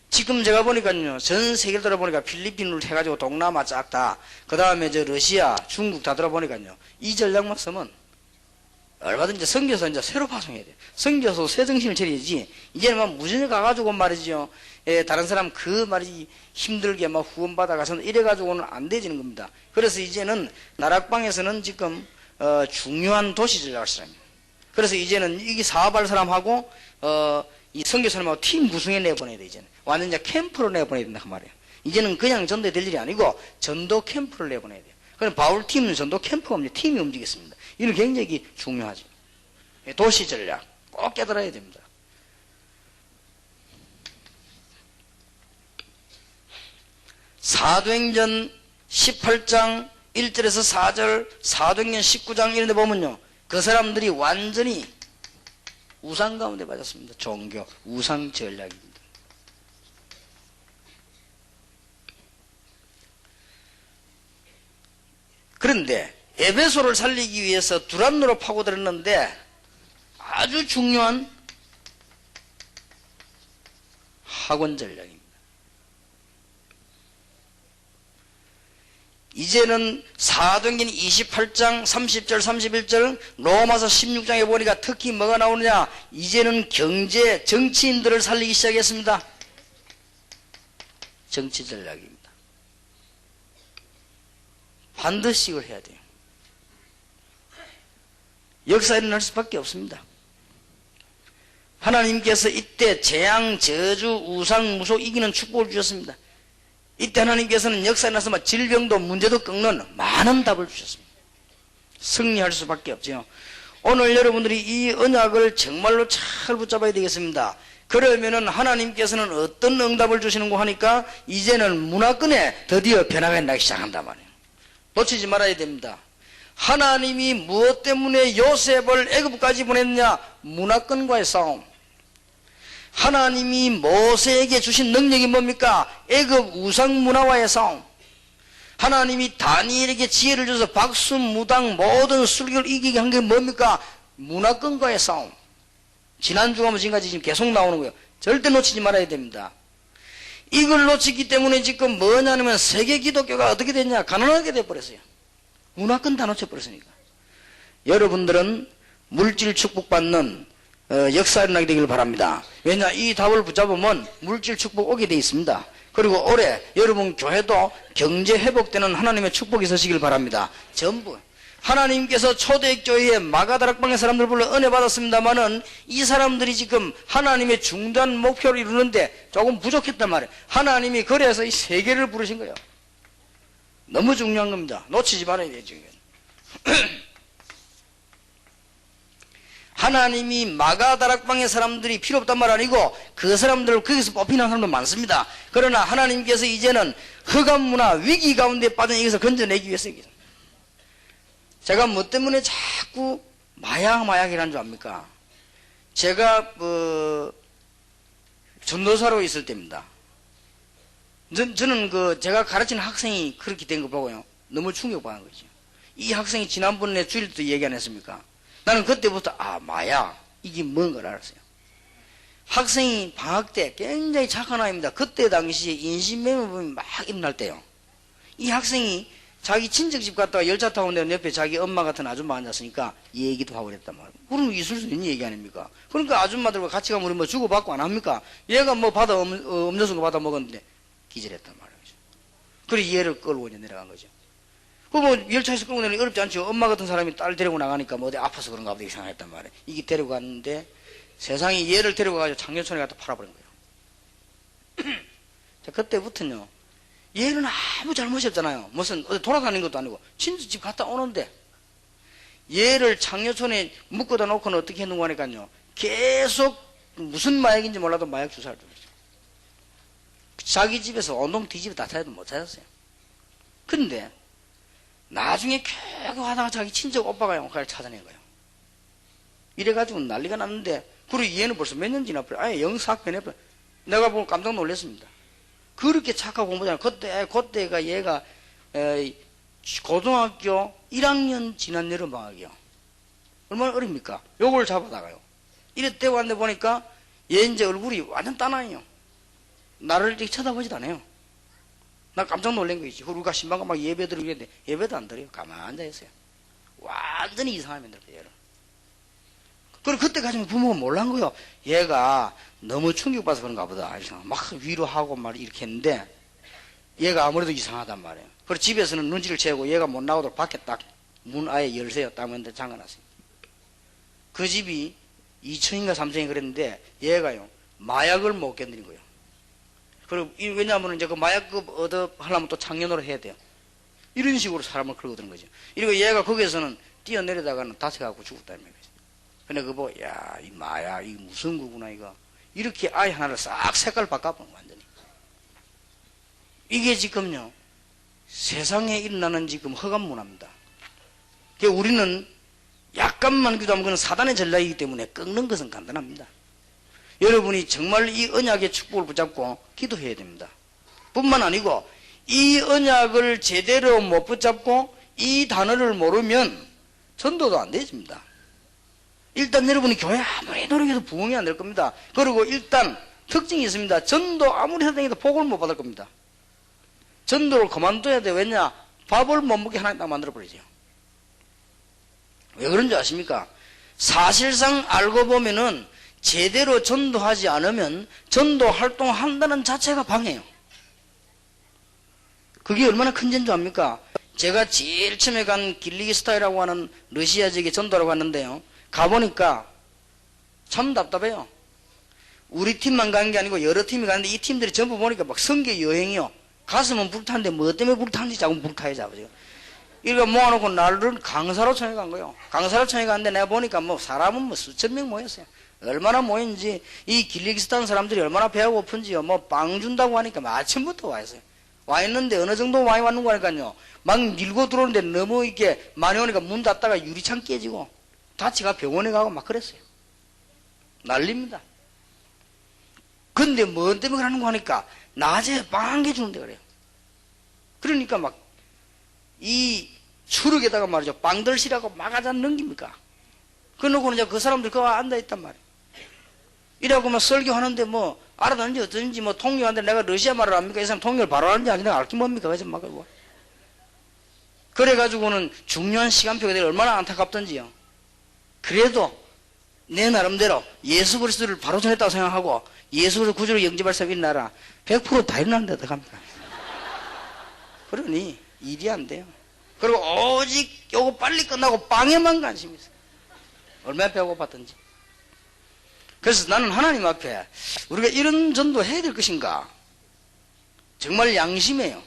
지금 제가 보니까요, 전 세계를 돌아보니까 필리핀을 해가지고 동남아 쫙 다, 그 다음에 러시아, 중국 다 돌아보니까요, 이 전략만 쓰면 얼마든지 선교서 이제 새로 파송해야 돼요. 선교서 새 정신을 차려야지, 이제는 막 무전에 가가지고 말이죠, 다른 사람 그 말이 힘들게 막 후원받아가서 이래가지고는 안 되지는 겁니다. 그래서 이제는 나락방에서는 지금 중요한 도시 전략을 쓰랍니다. 그래서 이제는 이 사업할 사람하고 이 선교 사람하고 팀 구성해 내보내야 돼. 이제는 완전 이제 캠프로 내보내야 된다 그 말이에요. 이제는 그냥 전도될 일이 아니고 전도 캠프를 내보내야 돼요. 그럼 바울 팀은 전도 캠프가 없는 팀이 움직였습니다. 이는 굉장히 중요하죠. 도시 전략 꼭 깨달아야 됩니다. 사도행전 18장 1절에서 4절, 사도행전 19장 이런 데 보면요, 그 사람들이 완전히 우상 가운데 빠졌습니다. 종교, 우상 전략입니다. 그런데 에베소를 살리기 위해서 두란노로 파고들었는데 아주 중요한 학원 전략입니다. 이제는 사도행전 28장 30절 31절 로마서 16장에 보니까 특히 뭐가 나오느냐, 이제는 경제 정치인들을 살리기 시작했습니다. 정치 전략입니다. 반드시 이걸 해야 돼요. 역사에 일어날 수밖에 없습니다. 하나님께서 이때 재앙, 저주, 우상, 무속 이기는 축복을 주셨습니다. 이때 하나님께서는 역사에 나서 질병도 문제도 꺾는 많은 답을 주셨습니다. 승리할 수밖에 없죠. 오늘 여러분들이 이 언약을 정말로 잘 붙잡아야 되겠습니다. 그러면은 하나님께서는 어떤 응답을 주시는고 하니까 이제는 문화권에 드디어 변화가 나기 시작한단 말이에요. 놓치지 말아야 됩니다. 하나님이 무엇 때문에 요셉을 애굽까지 보냈느냐? 문화권과의 싸움. 하나님이 모세에게 주신 능력이 뭡니까? 애굽 우상 문화와의 싸움. 하나님이 다니엘에게 지혜를 줘서 박수, 무당, 모든 술교를 이기게 한 게 뭡니까? 문화권과의 싸움. 지난주가 뭐 지금까지 지금 계속 나오는 거예요. 절대 놓치지 말아야 됩니다. 이걸 놓치기 때문에 지금 뭐냐면 세계 기독교가 어떻게 됐냐? 가난하게 돼버렸어요. 문화권 다 놓쳐버렸으니까. 여러분들은 물질 축복받는 역사에 일어나게 되기를 바랍니다. 왜냐, 이 답을 붙잡으면 물질 축복 오게 돼 있습니다. 그리고 올해 여러분 교회도 경제 회복되는 하나님의 축복이 있으시길 바랍니다. 전부 하나님께서 초대교회에 마가다락방의 사람들 불러 은혜 받았습니다마는 이 사람들이 지금 하나님의 중대한 목표를 이루는데 조금 부족했단 말이에요. 하나님이 그래서 이 세계를 부르신 거예요. 너무 중요한 겁니다. 놓치지 말아야 돼요. 지금 하나님이 마가다락방의 사람들이 필요 없단 말 아니고 그 사람들을 거기서 뽑히는 사람도 많습니다. 그러나 하나님께서 이제는 흑암 문화 위기 가운데 빠진 여기서 건져내기 위해서 제가 뭐 때문에 자꾸 마약이라는 줄 압니까? 제가 전도사로 있을 때입니다. 저는 제가 가르치는 학생이 그렇게 된 거 보고요, 너무 충격받은 거죠. 이 학생이 지난번에 주일 때 얘기 안 했습니까? 나는 그때부터 마약 이게 뭔 걸 알았어요. 학생이 방학 때 굉장히 착한 아이입니다. 그때 당시에 인신매매범이 막 일어날 때요. 이 학생이 자기 친척집 갔다가 열차 타고 내는 옆에 자기 엄마 같은 아줌마 앉았으니까 얘기도 하고 그랬단 말이에요. 그럼 있을 수 있는 얘기 아닙니까? 그러니까 아줌마들과 같이 가면 우리 뭐 주고받고 안 합니까? 얘가 뭐 음료수 받아 먹었는데 기절했단 말이죠. 그래 얘를 끌고 이제 내려간 거죠. 뭐 열차에서 끌고 내리기 어렵지 않죠. 엄마 같은 사람이 딸 데리고 나가니까 뭐 어디 아파서 그런가 보다 이상했단 말이에요. 이게 데리고 갔는데 세상에 얘를 데리고 가서 장려촌에 갖다 팔아버린 거예요. 자, 그때부터는요, 얘는 아무 잘못이 없잖아요. 무슨 어디 돌아다니는 것도 아니고 친척집 갔다 오는데 얘를 장려촌에 묶어다 놓고는 어떻게 했는고 하니까요, 계속 무슨 마약인지 몰라도 마약 주사를 주고 있어요. 자기 집에서 온통 뒤집어 다 찾아도 못 찾았어요. 근데 나중에 겨우 하다가 자기 친척 오빠가 영화를 찾아낸 거예요. 이래가지고 난리가 났는데, 그리고 얘는 벌써 몇 년 지나버려. 아예 영사학교 내버려. 내가 보고 깜짝 놀랐습니다. 그렇게 착하고 공부잖아요. 그때가 얘가 고등학교 1학년 지난 여름방학이요. 얼마나 어립니까? 요걸 잡아다가요. 이랬대 왔는데 보니까 얘 이제 얼굴이 완전 따나요. 나를 이렇게 쳐다보지도 않아요. 나 깜짝 놀란 거 있지. 우리가 신방가 막 예배 드리고 있는데 예배도 안 드려요. 가만히 앉아있어요. 완전히 이상하게 만들어요, 얘를. 그리고 그때까지는 부모가 몰란 거예요. 얘가 너무 충격받아서 그런가 보다. 막 위로하고 막 이렇게 했는데 얘가 아무래도 이상하단 말이에요. 그리고 집에서는 눈치를 채우고 얘가 못 나오도록 밖에 딱 문 아예 열쇠요. 딱 문에 잠가놨어요. 그 집이 2층인가 3층인가 그랬는데 얘가요, 마약을 못 견디는 거예요. 그리고 왜냐하면 이제 그 마약급 얻어 하려면 또 창년으로 해야 돼요. 이런 식으로 사람을 끌어들인 거죠. 이리고 얘가 거기에서는 뛰어내리다가는 다쳐갖고 죽었다는 거죠. 근데 그거 보고, 야, 이 마약, 이게 무슨 거구나, 이거. 이렇게 아이 하나를 싹 색깔 바꿔버린 거, 완전히. 이게 지금요, 세상에 일어나는 지금 허감 문화입니다. 그러니까 우리는 약간만 기도하면 그건 사단의 전략이기 때문에 꺾는 것은 간단합니다. 여러분이 정말 이 언약의 축복을 붙잡고 기도해야 됩니다. 뿐만 아니고 이 언약을 제대로 못 붙잡고 이 단어를 모르면 전도도 안 되집니다. 일단 여러분이 교회 아무리 노력해도 부흥이 안 될 겁니다. 그리고 일단 특징이 있습니다. 전도 아무리 해도 복을 못 받을 겁니다. 전도를 그만둬야 돼. 왜냐? 밥을 못 먹게 하나님 딱 만들어버리죠. 왜 그런지 아십니까? 사실상 알고 보면은 제대로 전도하지 않으면 전도 활동한다는 자체가 방해예요. 그게 얼마나 큰 죄인 줄 압니까? 제가 제일 처음에 간 길리기스탄이라고 하는 러시아 지역에 전도라고 갔는데요. 가보니까 참 답답해요. 우리 팀만 가는 게 아니고 여러 팀이 가는데 이 팀들이 전부 보니까 막 성교 여행이요. 가슴은 불타는데 뭐 때문에 불타는지 자꾸 불타야지 아버지가. 이거 모아놓고 나를 강사로청에 간 거예요. 강사로청에 갔는데 내가 보니까 뭐 사람은 뭐 수천 명 모였어요. 얼마나 모였는지 이 길리기스탄 사람들이 얼마나 배가 고픈지요. 뭐 빵 준다고 하니까 아침부터 와 있어요. 와 있는데 어느 정도 많이 왔는 거니까요. 막 밀고 들어오는데 너무 이렇게 많이 오니까 문 닫다가 유리창 깨지고 다치가 병원에 가고 막 그랬어요. 난립니다. 근데 뭐 때문에 그러는 거 하니까 낮에 빵 한 개 주는데 그래요. 그러니까 막 이 추룩에다가 말이죠. 빵들시라고 막아자 넘깁니까? 그러고 이제 그 사람들 그거 앉아있단 말이에요. 이라고 막 설교하는데 뭐 알아듣는지 어쩐지 뭐 통역하는데 내가 러시아 말을 합니까? 이 사람 통역을 바로 하는지 아닌지 내가 알기 뭡니까? 그래서 막 그러고. 그래가지고는 중요한 시간표가 되게 얼마나 안타깝던지요. 그래도 내 나름대로 예수 그리스도를 바로 전했다고 생각하고 예수 그리스도 구주로 영접할 사람이 일어나라. 100% 다 일어나는데 어떡합니까? 그러니 일이 안 돼요. 그리고 오직 요거 빨리 끝나고 빵에만 관심이 있어요. 얼마나 배고팠던지. 그래서 나는 하나님 앞에 우리가 이런 전도 해야 될 것인가? 정말 양심해요.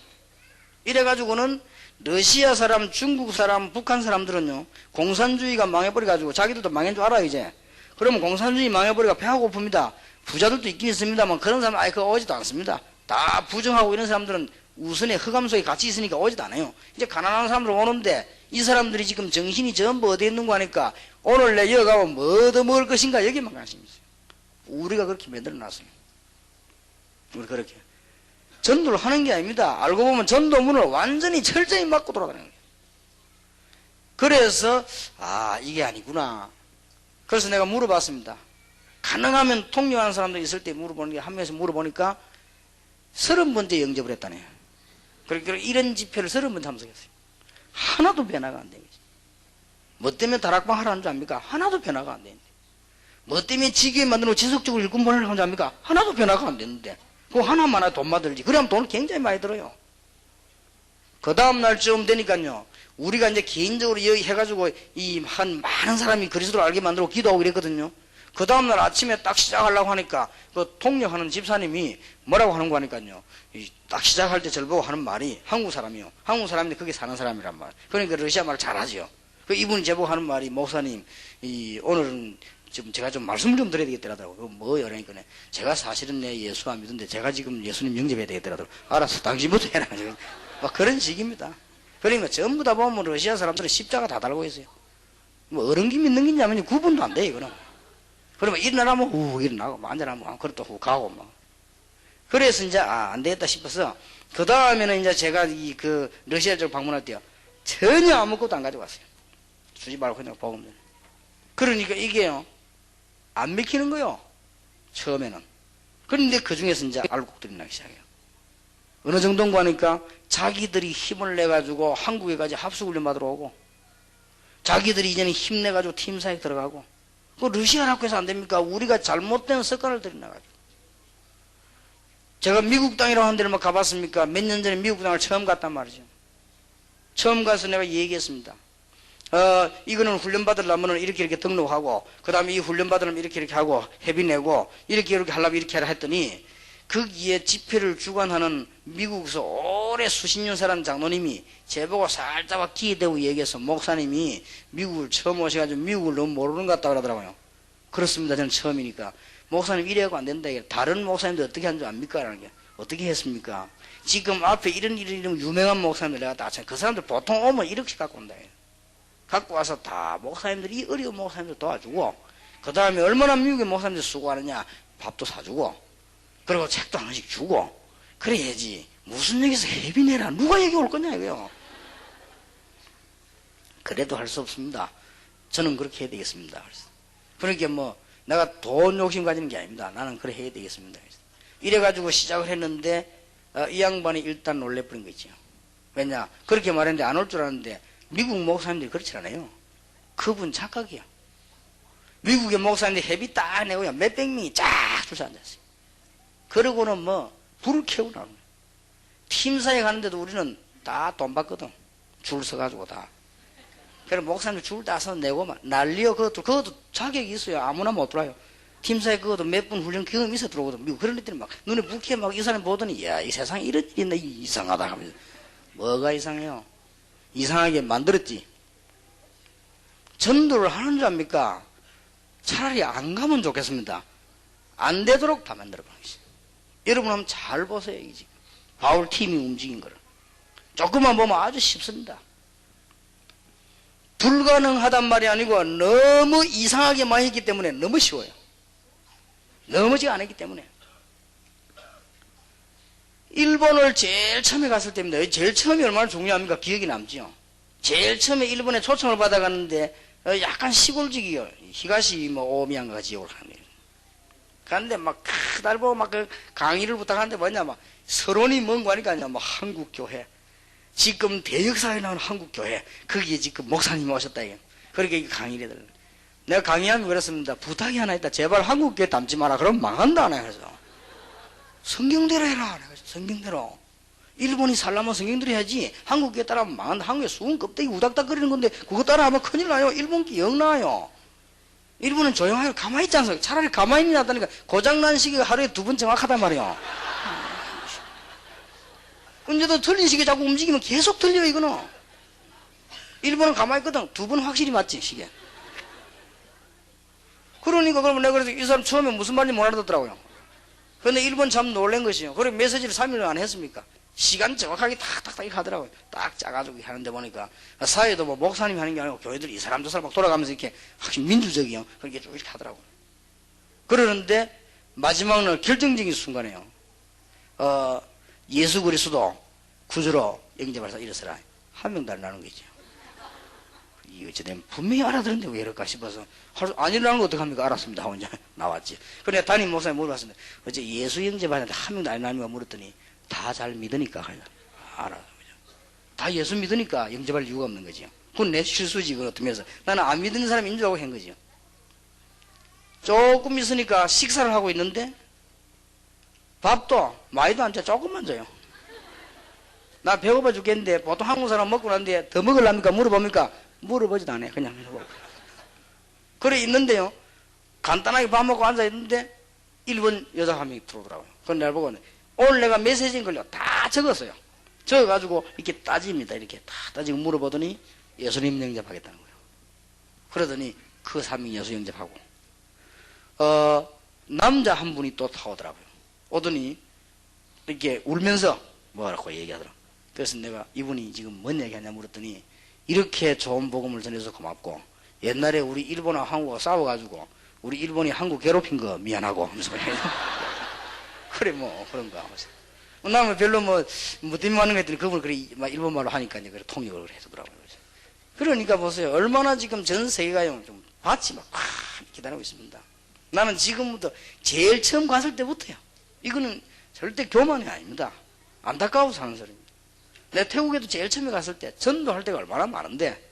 이래가지고는 러시아 사람, 중국 사람, 북한 사람들은요, 공산주의가 망해버려가지고 자기들도 망한 줄 알아요, 이제. 그러면 공산주의 망해버리가 배가 고픕니다. 부자들도 있긴 있습니다만 그런 사람은 아예 그거 오지도 않습니다. 다 부정하고 이런 사람들은 우선에 흑암 속에 같이 있으니까 오지도 않아요. 이제 가난한 사람들 오는데 이 사람들이 지금 정신이 전부 어디에 있는 거 하니까 오늘 내 여기 가면 뭐 더 먹을 것인가 여기만 관심이 있어요. 우리가 그렇게 만들어놨어요. 우리 그렇게. 전도를 하는 게 아닙니다. 알고 보면 전도문을 완전히 철저히 막고 돌아다니는 거예요. 그래서 이게 아니구나. 그래서 내가 물어봤습니다. 가능하면 통역하는 사람들 있을 때 물어보는 게 한 명에서 물어보니까 30번째 영접을 했다네요. 그러니까 이런 집회를 30번 참석했어요. 하나도 변화가 안 된 거지. 뭐 때문에 다락방 하라는 줄 압니까? 하나도 변화가 안 되는데. 뭐 때문에 지게 만들고 지속적으로 일꾼 보내려고 하는 줄 압니까? 하나도 변화가 안 되는데. 그거 하나만 해도 돈만 들지. 그러면 돈을 굉장히 많이 들어요. 그 다음날쯤 되니까요. 우리가 이제 개인적으로 여기 해가지고 이 한 많은 사람이 그리스도를 알게 만들고 기도하고 이랬거든요. 그 다음날 아침에 딱 시작하려고 하니까 그 통역하는 집사님이 뭐라고 하는 거 하니까요. 딱 시작할 때 저를 보고 하는 말이 한국 사람이요. 한국 사람인데 거기 사는 사람이란 말. 그러니까 러시아 말을 잘하죠. 그 이분이 제보고 하는 말이 목사님 오늘은 지금 제가 좀 말씀을 좀 드려야 되겠더라고요. 뭐요? 그러니까 제가 사실은 내 예수 안 믿는데 제가 지금 예수님 영접해야 되겠더라고요. 알았어. 당신부터 해라. 막 그런 식입니다. 그러니까 전부 다 보면 러시아 사람들은 십자가 다 달고 있어요. 뭐 어른기 믿는 게 있냐면 구분도 안 돼, 이거는. 그러면 일어나면 후 일어나고, 앉아나면 그렇다 후 가고 막. 그래서 이제 안 되겠다 싶어서 그 다음에는 이제 제가 그 러시아 쪽 방문할 때요 전혀 아무것도 안 가져왔어요. 주지 말고 그냥 복음. 그러니까 이게요 안 맥히는 거요. 처음에는. 그런데 그 중에서 이제 알곡들이 나기 시작해요. 어느 정도인가 하니까 자기들이 힘을 내가지고 한국에 가지 합숙훈련 받으러 오고, 자기들이 이제는 힘내가지고 팀사에 들어가고, 그 러시아라고 해서 안 됩니까? 우리가 잘못된 습관을 들여놔가지고. 제가 미국 땅이라고 하는 데를 막 가봤습니까? 몇 년 전에 미국 땅을 처음 갔단 말이죠. 처음 가서 내가 얘기했습니다. 이거는 훈련 받으려면 이렇게 등록하고, 그 다음에 이 훈련 받으려면 이렇게 하고, 회비 내고, 이렇게 하려면 이렇게 하라 했더니, 거기에 집회를 주관하는 미국에서 오래 수십 년 살은 장로님이 제보고 살짝 기대고 얘기해서 목사님이 미국을 처음 오셔가지고 미국을 너무 모르는 것 같다 그러더라고요. 그렇습니다. 저는 처음이니까. 목사님 이래갖고 안 된다. 다른 목사님들 어떻게 한 줄 압니까? 라는 게 어떻게 했습니까? 지금 앞에 이런 유명한 목사님들 내가 다 그 사람들 보통 오면 이렇게 갖고 온다. 갖고 와서 다 목사님들이 이 어려운 목사님들 도와주고 그 다음에 얼마나 미국의 목사님들 수고하느냐 밥도 사주고 그리고 책도 하나씩 주고 그래야지. 무슨 여기서 회비 내라 누가 여기 올 거냐 이거요. 그래도 할 수 없습니다. 저는 그렇게 해야 되겠습니다. 그러니까 뭐 내가 돈 욕심 가지는 게 아닙니다. 나는 그래 해야 되겠습니다. 이래가지고 시작을 했는데 이 양반이 일단 놀래버린 거 있죠. 왜냐 그렇게 말했는데 안 올 줄 알았는데 미국 목사님들이 그렇지 않아요. 그분 착각이야. 미국의 목사님들이 회비 딱 내고요 몇백 명이 쫙 줄 서 앉았어요. 그러고는 뭐 불을 켜고 나오는 거예요. 팀사에 가는데도 우리는 다 돈 받거든. 줄 서가지고 다. 그래서 목사님 줄 다 서 내고 막 난리요. 그것도 자격이 있어요. 아무나 못 들어와요. 팀사에 그것도 몇 분 훈련 경험이 있어 들어오거든. 미국 그런 애들이 막 눈에 붉게 막 이 사람 보더니 야 이 세상에 이런 일이 있나 이상하다 하면서 뭐가 이상해요? 이상하게 만들었지. 전도를 하는 줄 압니까? 차라리 안 가면 좋겠습니다. 안 되도록 다 만들어버린 것이. 여러분 한번 잘 보세요. 이 지금 바울 팀이 움직인 거를 조금만 보면 아주 쉽습니다. 불가능하단 말이 아니고 너무 이상하게 많이 했기 때문에 너무 쉬워요. 너무지 않았기 때문에. 일본을 제일 처음에 갔을 때입니다. 제일 처음이 얼마나 중요합니까? 기억이 남죠. 제일 처음에 일본에 초청을 받아갔는데 약간 시골지기요. 히가시 뭐 오미양가 지역을 가는 거예요. 갔는데 막 달보고 막 그 강의를 부탁하는데 뭐냐 막 서론이 뭔가 하니까 뭐 한국교회 지금 대역사에 나오는 한국교회 거기에 지금 목사님이 오셨다 이게. 그렇게 강의를 해달라. 내가 강의하면 그랬습니다. 부탁이 하나 있다. 제발 한국교회 담지 마라. 그럼 망한다. 내가 그래서 성경대로 해라. 내가 성경대로. 일본이 살려면 성경대로 해야지. 한국교회 따라하면 망한다. 한국에 수은 껍데기 우닥닥거리는 건데 그거 따라하면 큰일 나요. 일본기 영 나요. 일본은 조용하게 가만히 있지 않습니까? 차라리 가만히 놨다니까 고장난 시기가 하루에 2번 정확하단 말이에요. 근데도 틀린 시기에 자꾸 움직이면 계속 틀려요. 이거는. 일본은 가만히 있거든. 2번 확실히 맞지 시계. 그러니까 그러면 내가 그래서 이 사람 처음에 무슨 말인지 못 알아듣더라고요. 근데 일본 참 놀란 것이요. 그래 메시지를 3일을 안 했습니까? 시간 정확하게 탁탁탁 이렇게 하더라고요. 딱 짜가지고 하는데 보니까 사회도 뭐 목사님이 하는 게 아니고 교회들이 이 사람 저 사람 막 돌아가면서 이렇게 확실히 민주적이요. 그렇게 쭉 이렇게 하더라고요. 그러는데 마지막 날 결정적인 순간에요. 예수 그리스도 구주로 영접하사 이랬으라 한 명도 안 나는 거죠. 이거 어쩌면 분명히 알아들었는데 왜 이럴까 싶어서 안 일어나는 거 어떡합니까? 알았습니다 하고 이제 나왔지. 그래 담임 목사님 물어봤습니다. 어째 예수 영접하는데 한 명도 안 나는가 물었더니 다 잘 믿으니까 알아. 다 예수 믿으니까 영접할 이유가 없는 거지요. 그건 내 실수지. 그걸 어떻게 해서 나는 안 믿는 사람이 인줄 알고 한 거지요. 조금 있으니까 식사를 하고 있는데 밥도 많이도 안 줘. 조금만 줘요. 나 배고파 죽겠는데 보통 한국 사람 먹고 났는데 더 먹으랍니까? 물어봅니까? 물어보지도 않아요. 그냥 먹어. 그래 있는데요. 간단하게 밥 먹고 앉아 있는데 일본 여자 한 명이 들어오더라고요. 그건 내가 보고 오늘 내가 메시지인 걸요 다 적었어요. 적어가지고 이렇게 따집니다. 이렇게 다 따지고 물어보더니 예수님 영접하겠다는 거예요. 그러더니 그 3인 예수 영접하고 남자 한 분이 또 타오더라고요. 오더니 이렇게 울면서 뭐라고 얘기하더라고요. 그래서 내가 이분이 지금 뭔 얘기하냐 물었더니 이렇게 좋은 복음을 전해서 고맙고 옛날에 우리 일본하고 한국하고 싸워가지고 우리 일본이 한국 괴롭힌 거 미안하고 하면서 그래 뭐 그런가 하면서 나는 별로 뭐 때문에 하는 거 했더니 그분을 그래 일본말로 하니까 이제 그래 통역을 해주더라고요. 그러니까 보세요. 얼마나 지금 전 세계가요 좀 밭이 막 기다리고 있습니다. 나는 지금부터 제일 처음 갔을 때부터요. 이거는 절대 교만이 아닙니다. 안타까워서 하는 소리입니다. 내가 태국에도 제일 처음에 갔을 때 전도할 때가 얼마나 많은데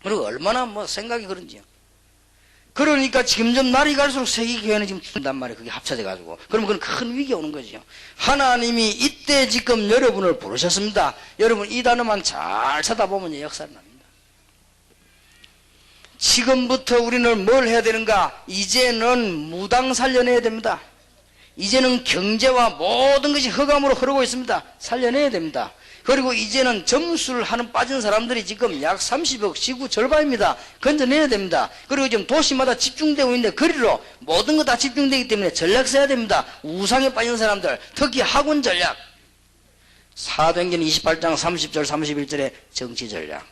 그리고 얼마나 뭐 생각이 그런지요. 그러니까 점점 날이 갈수록 세계교회는 지금 준단 말이에요. 그게 합쳐져 가지고. 그러면 그건 큰 위기가 오는 거죠. 하나님이 이때 지금 여러분을 부르셨습니다. 여러분 이 단어만 잘 쳐다보면 역사가 납니다. 지금부터 우리는 뭘 해야 되는가? 이제는 무당 살려내야 됩니다. 이제는 경제와 모든 것이 흑암으로 흐르고 있습니다. 살려내야 됩니다. 그리고 이제는 점수를 하는 빠진 사람들이 지금 약 30억, 지구 절반입니다. 건져내야 됩니다. 그리고 지금 도시마다 집중되고 있는데 거리로 모든 거 다 집중되기 때문에 전략 써야 됩니다. 우상에 빠진 사람들, 특히 학원 전략. 사도행전 28장 30절 31절의 정치 전략.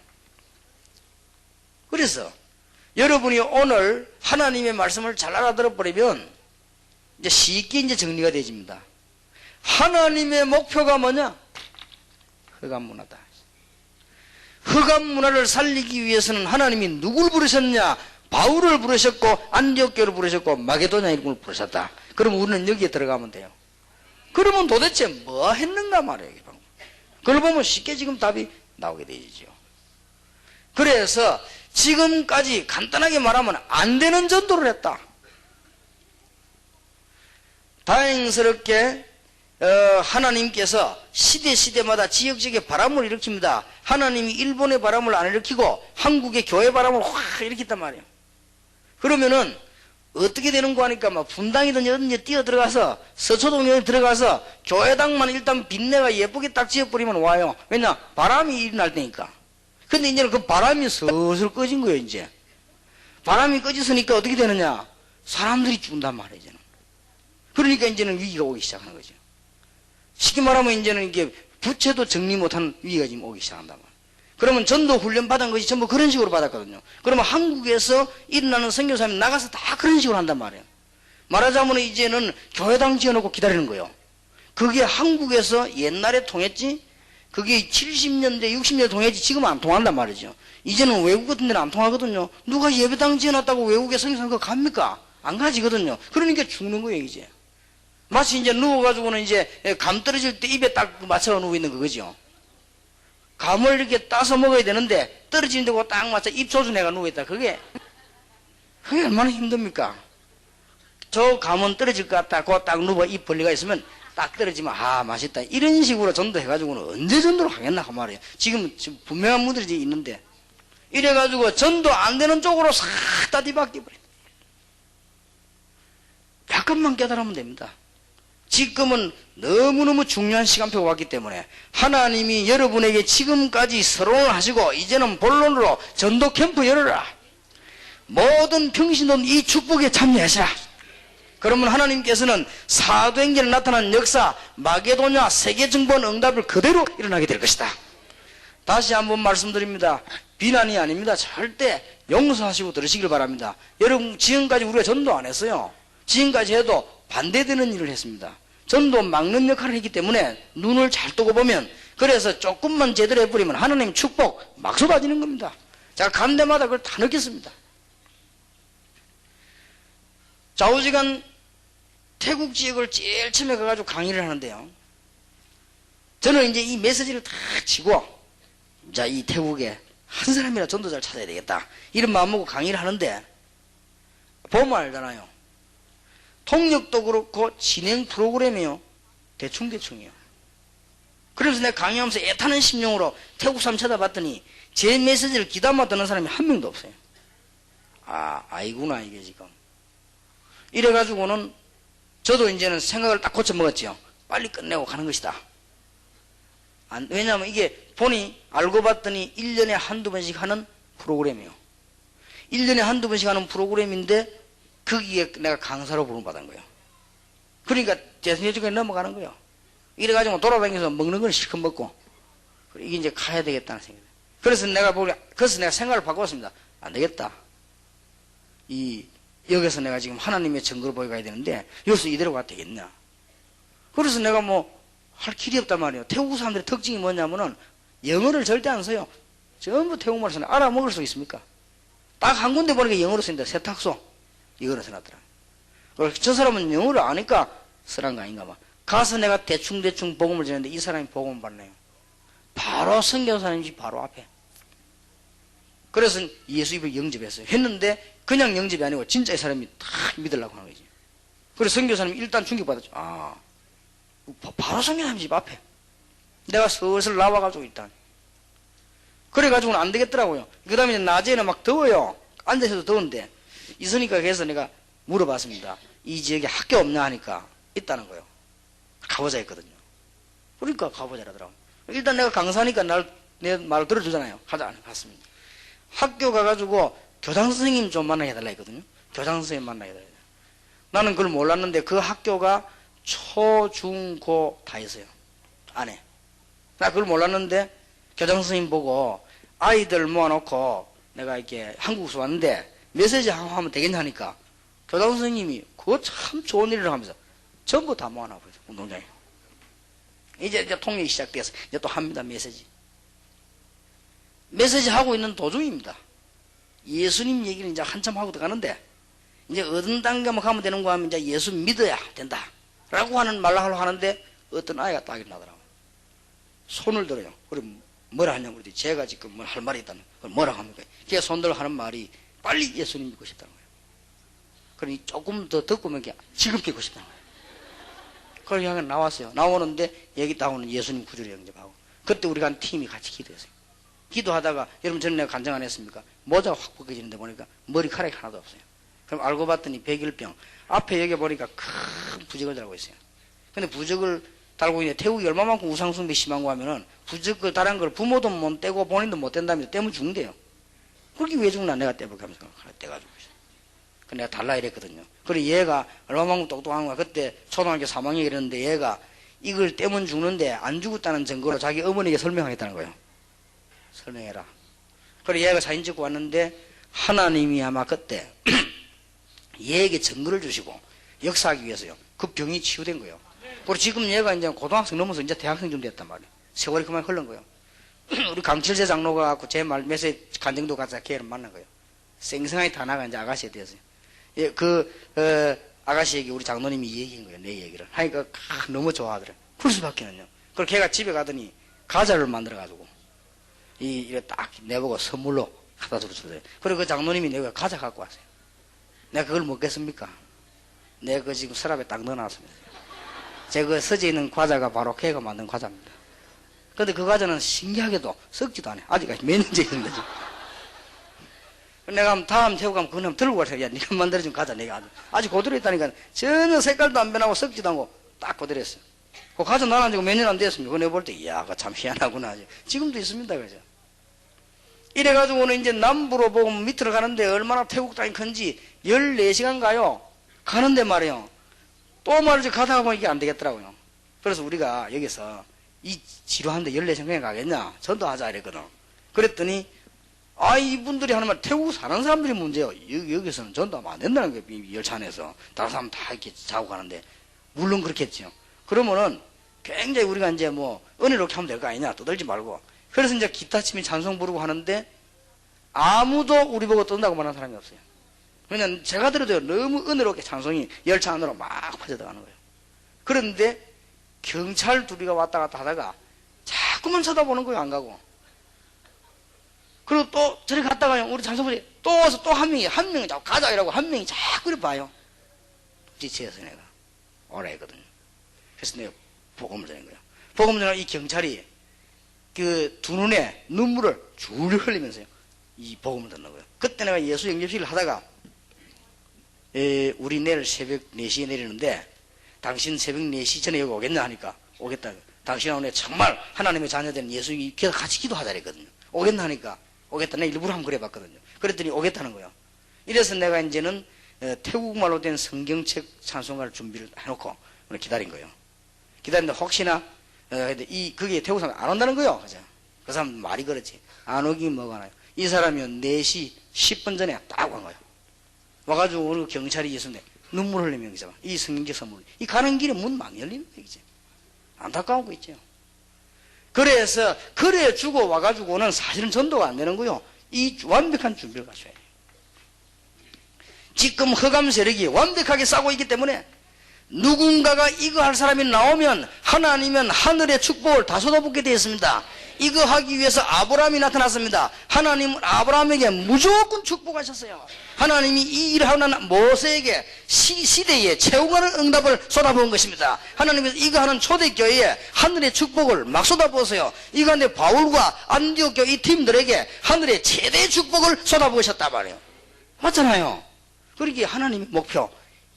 그래서 여러분이 오늘 하나님의 말씀을 잘 알아들어 버리면 이제 쉽게 이제 정리가 되집니다. 하나님의 목표가 뭐냐? 흑암 문화다. 흑암 문화를 살리기 위해서는 하나님이 누굴 부르셨냐? 바울을 부르셨고 안디옥교를 부르셨고 마게도냐 이름을 부르셨다. 그럼 우리는 여기에 들어가면 돼요. 그러면 도대체 뭐 했는가 말이에요. 그걸 보면 쉽게 지금 답이 나오게 되죠. 그래서 지금까지 간단하게 말하면 안 되는 전도를 했다. 다행스럽게 하나님께서 시대마다 지역적인 바람을 일으킵니다. 하나님이 일본의 바람을 안 일으키고 한국의 교회 바람을 확 일으켰단 말이에요. 그러면은 어떻게 되는 거 하니까 막 분당이든 어딘지 뛰어 들어가서 서초동에 들어가서 교회당만 일단 빈내가 예쁘게 딱 지어버리면 와요. 왜냐? 바람이 일어날 때니까. 근데 이제는 그 바람이 슬슬 꺼진 거예요. 이제 바람이 꺼졌으니까 어떻게 되느냐? 사람들이 죽는단 말이에요. 이제는. 그러니까 이제는 위기가 오기 시작하는 거죠. 쉽게 말하면 이제는 이게 부채도 정리 못한 위기가 지금 오기 시작한단 말이에요. 그러면 전도 훈련 받은 것이 전부 그런 식으로 받았거든요. 그러면 한국에서 일어나는 선교사님이 나가서 다 그런 식으로 한단 말이에요. 말하자면 이제는 교회당 지어놓고 기다리는 거예요. 그게 한국에서 옛날에 통했지, 그게 70년대, 60년대 통했지, 지금은 안 통한단 말이죠. 이제는 외국 같은 데는 안 통하거든요. 누가 예배당 지어놨다고 외국에 선교사가 갑니까? 안 가지거든요. 그러니까 죽는 거예요, 이제. 마치 이제 누워가지고는 이제 감 떨어질 때 입에 딱 맞춰 누워 있는 거죠. 감을 이렇게 따서 먹어야 되는데 떨어지는 데고 딱 맞춰 입 조준해가 누워있다. 그게 얼마나 힘듭니까? 저 감은 떨어질 것 같다. 그거 딱 누워 입 벌리가 있으면 딱 떨어지면 아 맛있다. 이런 식으로 전도해가지고는 언제 전도를 하겠나 그 말이에요. 지금 분명한 분들이 있는데 이래가지고 전도 안 되는 쪽으로 싹 다 뒤바뀌어버려. 약간만 깨달으면 됩니다. 지금은 너무너무 중요한 시간표가 왔기 때문에 하나님이 여러분에게 지금까지 서론을 하시고 이제는 본론으로 전도 캠프 열어라. 모든 평신도는 이 축복에 참여하시라. 그러면 하나님께서는 사도행전에 나타난 역사 마게도냐 세계정보원 응답을 그대로 일어나게 될 것이다. 다시 한번 말씀드립니다. 비난이 아닙니다. 절대 용서하시고 들으시길 바랍니다. 여러분 지금까지 우리가 전도 안 했어요. 지금까지 해도 반대되는 일을 했습니다. 전도 막는 역할을 했기 때문에 눈을 잘 뜨고 보면 그래서 조금만 제대로 해버리면 하나님 축복 막 쏟아지는 겁니다. 제가 간 데마다 그걸 다 느꼈습니다. 좌우지간 태국 지역을 제일 처음에 가가지고 강의를 하는데요. 저는 이제 이 메시지를 다 치고 자, 이 태국에 한 사람이라 전도자를 찾아야 되겠다. 이런 마음 먹고 강의를 하는데 보면 알잖아요. 통역도 그렇고 진행 프로그램이요. 대충이요. 그래서 내가 강의하면서 애타는 심령으로 태국 사람 찾아봤더니 제 메시지를 귀담아 듣는 사람이 한 명도 없어요. 아이구나 이게 지금. 이래가지고는 저도 이제는 생각을 딱 고쳐 먹었지요. 빨리 끝내고 가는 것이다. 왜냐하면 이게 보니 알고 봤더니 1년에 한두 번씩 하는 프로그램이요. 1년에 한두 번씩 하는 프로그램인데 거기에 내가 강사로 부름받은 거예요. 그러니까 대선여직에 넘어가는 거예요. 이래가지고 돌아다니면서 먹는 건 실컷 먹고 이게 이제 가야 되겠다는 생각이. 그래서 내가 생각을 바꿨습니다. 안 되겠다. 여기서 내가 지금 하나님의 증거를 보여가야 되는데 여기서 이대로 가도 되겠냐. 그래서 내가 할 길이 없단 말이에요. 태국 사람들의 특징이 뭐냐면은 영어를 절대 안 써요. 전부 태국말을 써요. 알아먹을 수 있습니까? 딱 한 군데 보니까 영어로 쓰는데 세탁소 이거를 써놨더라. 저 사람은 영어를 아니까 쓰란 거 아닌가 봐. 가서 내가 대충 복음을 전했는데 이 사람이 복음을 받네요. 바로 선교사님이 바로 앞에. 그래서 예수 입을 영접했어요. 했는데 그냥 영접이 아니고 진짜 이 사람이 다 믿으려고 하는 거지. 그래서 선교사님이 일단 충격받았죠. 바로 선교사님 집 앞에. 내가 슬슬 나와가지고 일단. 그래가지고는 안 되겠더라고요. 그 다음에 낮에는 막 더워요. 앉아있어도 더운데. 있으니까 그래서 내가 물어봤습니다. 이 지역에 학교 없냐 하니까 있다는 거예요. 가보자 했거든요. 그러니까 가보자라더라고. 일단 내가 강사니까 내 말 들어주잖아요. 가자. 갔습니다. 학교 가가지고 교장 선생님 좀 만나게 해달라 했거든요. 교장 선생님 만나게 해달라. 나는 그걸 몰랐는데 그 학교가 초, 중, 고 다 있어요. 안에. 나 그걸 몰랐는데 교장 선생님 보고 아이들 모아놓고 내가 이렇게 한국에서 왔는데 메시지 하면 되겠냐 하니까 교장 선생님이 그거 참 좋은 일을 하면서 전부 다 모아놔버렸어요. 운동장에. 이제 통역이 시작돼서 이제 또 합니다. 메시지 하고 있는 도중입니다. 예수님 얘기를 이제 한참 하고 들어가는데 이제 어떤 단계만 가면 되는 거 하면 이제 예수 믿어야 된다 라고 하는 말을 하려고 하는데 어떤 아이가 딱 일어나더라고. 손을 들어요. 그럼 뭐라 하냐고 그러더니 제가 지금 뭐 할 말이 있다는 걸 뭐라 합니까? 걔 손들어 하는 말이 빨리 예수님 믿고 싶다는 거예요. 그러니 조금 더 듣고 보면 지금 믿고 싶다는 거예요. 그걸 향해 나왔어요. 나오는데 여기 나오는 예수님 구절을 영접하고 그때 우리가 한 팀이 같이 기도했어요. 기도하다가 여러분 전에 내가 간증 안 했습니까? 모자가 확 벗겨지는데 보니까 머리카락이 하나도 없어요. 그럼 알고 봤더니 백일병 앞에 여기 보니까 큰 부적을 달고 있어요. 근데 부적을 달고 있는데 태국이 얼마만큼 우상숭배 심한 거 하면은 부적을 달은 걸 부모도 못 떼고 본인도 못 뗀다면서 떼면 죽는데요. 그렇게 왜 죽나 내가 떼볼까 하면서 하나 떼가지고 있어요. 그 내가 달라 이랬거든요. 그래 얘가 얼마만큼 똑똑한 거야. 그때 초등학교 3학년 이랬는데 얘가 이걸 떼면 죽는데 안 죽었다는 증거로 자기 어머니에게 설명하겠다는 거예요. 설명해라. 그래 얘가 사진 찍고 왔는데 하나님이 아마 그때 얘에게 증거를 주시고 역사하기 위해서요. 그 병이 치유된 거예요. 그리고 지금 얘가 이제 고등학생 넘어서 이제 대학생쯤 됐단 말이에요. 세월이 그만 흘른 거예요. 우리 강칠재 장로가 갖고 제 말 메시지 간증도 가서 걔를 만난 거예요. 생생하게 다 나가 이제 아가씨에 대해서. 예, 아가씨에게 우리 장로님이 얘기한 거예요. 내 얘기를. 하니까 너무 좋아하더래. 그럴 수밖에는요. 그리고 걔가 집에 가더니 과자를 만들어가지고 이래 딱 내보고 선물로 갖다 주더래요. 그리고 그 장로님이 내가 과자 갖고 왔어요. 내가 그걸 먹겠습니까? 내가 그거 지금 서랍에 딱 넣어놨습니다. 제가 그 서재 있는 과자가 바로 걔가 만든 과자입니다. 근데 그 과자는 신기하게도 썩지도 않아요. 아직까지 몇 년째 있는데 지금. 내가 다음 태국 가면 그거 들고 가서 야 네가 만들어준 과자 내가 아직 그대로 있다니까 전혀 색깔도 안 변하고 썩지도 않고 딱 그대로 했어요. 그 과자 나는 지금 몇 년 안 됐습니다. 그거 내볼 때 이야 그거 참 희한하구나. 지금도 있습니다. 그죠? 이래가지고는 이제 남부로 보고 밑으로 가는데 얼마나 태국 땅이 큰지 14시간 가요. 가는데 말이에요. 또 말이지 가다가 보면 이게 안 되겠더라고요. 그래서 우리가 여기서 이 지루한데 14시간 그냥 가겠냐? 전도하자 이랬거든. 그랬더니 이분들이 하는 말 태국 사는 사람들이 문제예요. 여기서는 전도하면 안 된다는 거예요. 이 열차 안에서. 다른 사람 다 이렇게 자고 가는데 물론 그렇겠죠. 그러면은 굉장히 우리가 이제 뭐 은혜롭게 하면 될 거 아니냐? 떠들지 말고. 그래서 이제 기타 치면 찬송 부르고 하는데 아무도 우리 보고 뜬다고 말하는 사람이 없어요. 그냥 제가 들어도 너무 은혜롭게 찬송이 열차 안으로 막 퍼져들어가는 거예요. 그런데 경찰 둘이가 왔다 갔다 하다가 자꾸만 쳐다보는 거예요. 안 가고. 그리고 또 저리 갔다가 우리 찬송부에 또 와서 또 한 명이 자꾸 가자 이라고 한 명이 자꾸 이렇게 봐요. 지체해서 내가 오라 했거든요. 그래서 내가 복음을 전한 거예요. 복음을 전하고 이 경찰이 그 두 눈에 눈물을 줄줄 흘리면서요. 이 복음을 듣는 거예요. 그때 내가 예수 영접식을 하다가 우리 내일 새벽 4시에 내리는데 당신 새벽 4시 전에 여기 오겠나 하니까 오겠다. 당신하고 내 정말 하나님의 자녀된 예수님이 같이 기도하자 그랬거든요. 오겠나 하니까 오겠다. 내가 일부러 한번 그래봤거든요. 그랬더니 오겠다는 거예요. 이래서 내가 이제는 태국말로 된 성경책 찬송가를 준비를 해놓고 기다린 거예요. 기다리는데 혹시나 그게 태국 사람 안 온다는 거예요. 그죠? 그 사람 말이 그렇지. 안 오긴 뭐가 나요. 이 사람이 4시 10분 전에 딱 온 거예요. 와가지고 오늘 경찰이 있었는데 눈물 흘리면 이 성경책 선물 이 가는 길에 문 막 열리는 거예요. 안타까운 거 있죠. 그래서 그래 주고 와가지고는 사실은 전도가 안 되는 거요. 이 완벽한 준비를 갖춰야 돼요. 지금 흑암 세력이 완벽하게 싸고 있기 때문에 누군가가 이거 할 사람이 나오면 하나님은 하늘의 축복을 다 쏟아붓게 되어 있습니다. 이거 하기 위해서 아브라함이 나타났습니다. 하나님은 아브라함에게 무조건 축복하셨어요. 하나님이 이 일을 하는 모세에게 시대에 채용하는 응답을 쏟아부은 것입니다. 하나님은 이거 하는 초대교회에 하늘의 축복을 막 쏟아부었어요. 이거 하는데 바울과 안디옥 교회 이 팀들에게 하늘의 최대의 축복을 쏟아부으셨단 말이에요. 맞잖아요. 그러기에 하나님의 목표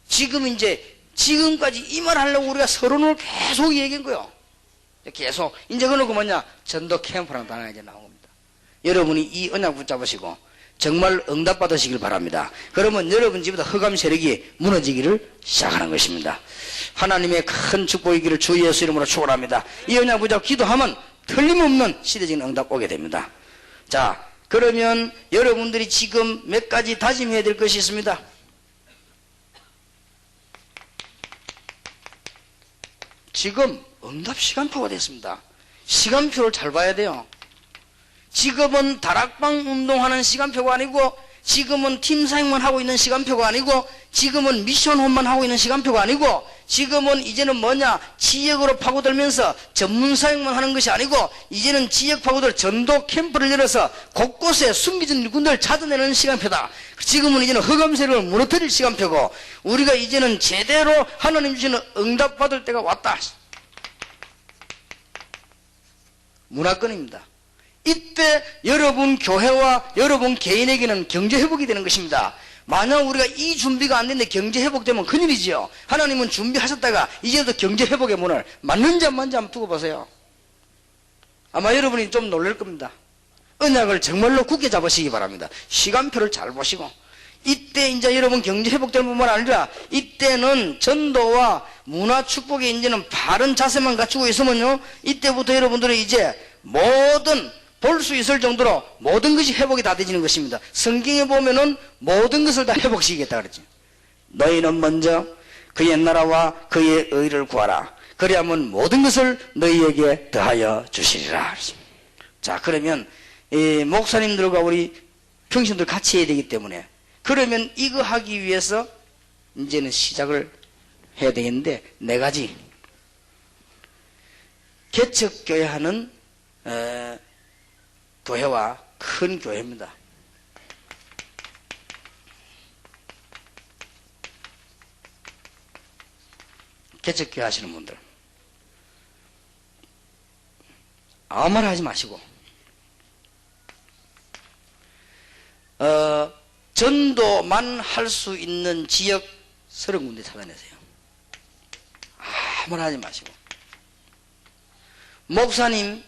지금 이제 지금까지 이 말 하려고 우리가 서론을 계속 얘기한 거요. 계속. 이제 그러고 뭐냐? 전도 캠프라는 단어가 이제 나온 겁니다. 여러분이 이 언약 붙잡으시고 정말 응답받으시길 바랍니다. 그러면 여러분 집에도 흑암 세력이 무너지기를 시작하는 것입니다. 하나님의 큰 축복이기를 주 예수 이름으로 축원합니다. 이 언약 붙잡고 기도하면 틀림없는 시대적인 응답 오게 됩니다. 자, 그러면 여러분들이 지금 몇 가지 다짐해야 될 것이 있습니다. 지금 응답 시간표가 됐습니다. 시간표를 잘 봐야 돼요. 지금은 다락방 운동하는 시간표가 아니고, 지금은 팀 사역만 하고 있는 시간표가 아니고, 지금은 미션홈만 하고 있는 시간표가 아니고, 지금은 이제는 뭐냐? 지역으로 파고들면서 전문 사역만 하는 것이 아니고, 이제는 지역 파고들 전도 캠프를 열어서 곳곳에 숨겨진 일꾼들을 찾아내는 시간표다. 지금은 이제는 흑암 세력을 무너뜨릴 시간표고, 우리가 이제는 제대로 하나님 주시는 응답 받을 때가 왔다. 문화권입니다. 이때 여러분 교회와 여러분 개인에게는 경제 회복이 되는 것입니다. 만약 우리가 이 준비가 안 됐는데 경제 회복되면 큰일이지요. 하나님은 준비하셨다가 이제도 경제 회복의 문을 맞는지 안 맞는지 한번 두고 보세요. 아마 여러분이 좀 놀랄 겁니다. 언약을 정말로 굳게 잡으시기 바랍니다. 시간표를 잘 보시고, 이때 이제 여러분 경제 회복될 뿐만 아니라 이때는 전도와 문화 축복에 이제는 바른 자세만 갖추고 있으면요, 이때부터 여러분들은 이제 모든 볼 수 있을 정도로 모든 것이 회복이 다 되지는 것입니다. 성경에 보면은 모든 것을 다 회복시키겠다 그랬죠. 너희는 먼저 그의 나라와 그의 의를 구하라. 그리하면 모든 것을 너희에게 더하여 주시리라. 자, 그러면 이 목사님들과 우리 평신들 같이 해야 되기 때문에, 그러면 이거 하기 위해서 이제는 시작을 해야 되겠는데, 네 가지. 개척교회하는 교회와 큰 교회입니다. 개척교회 하시는 분들, 아무 말 하지 마시고 전도만 할 수 있는 지역 30군데 찾아내세요. 아무 말 하지 마시고, 목사님,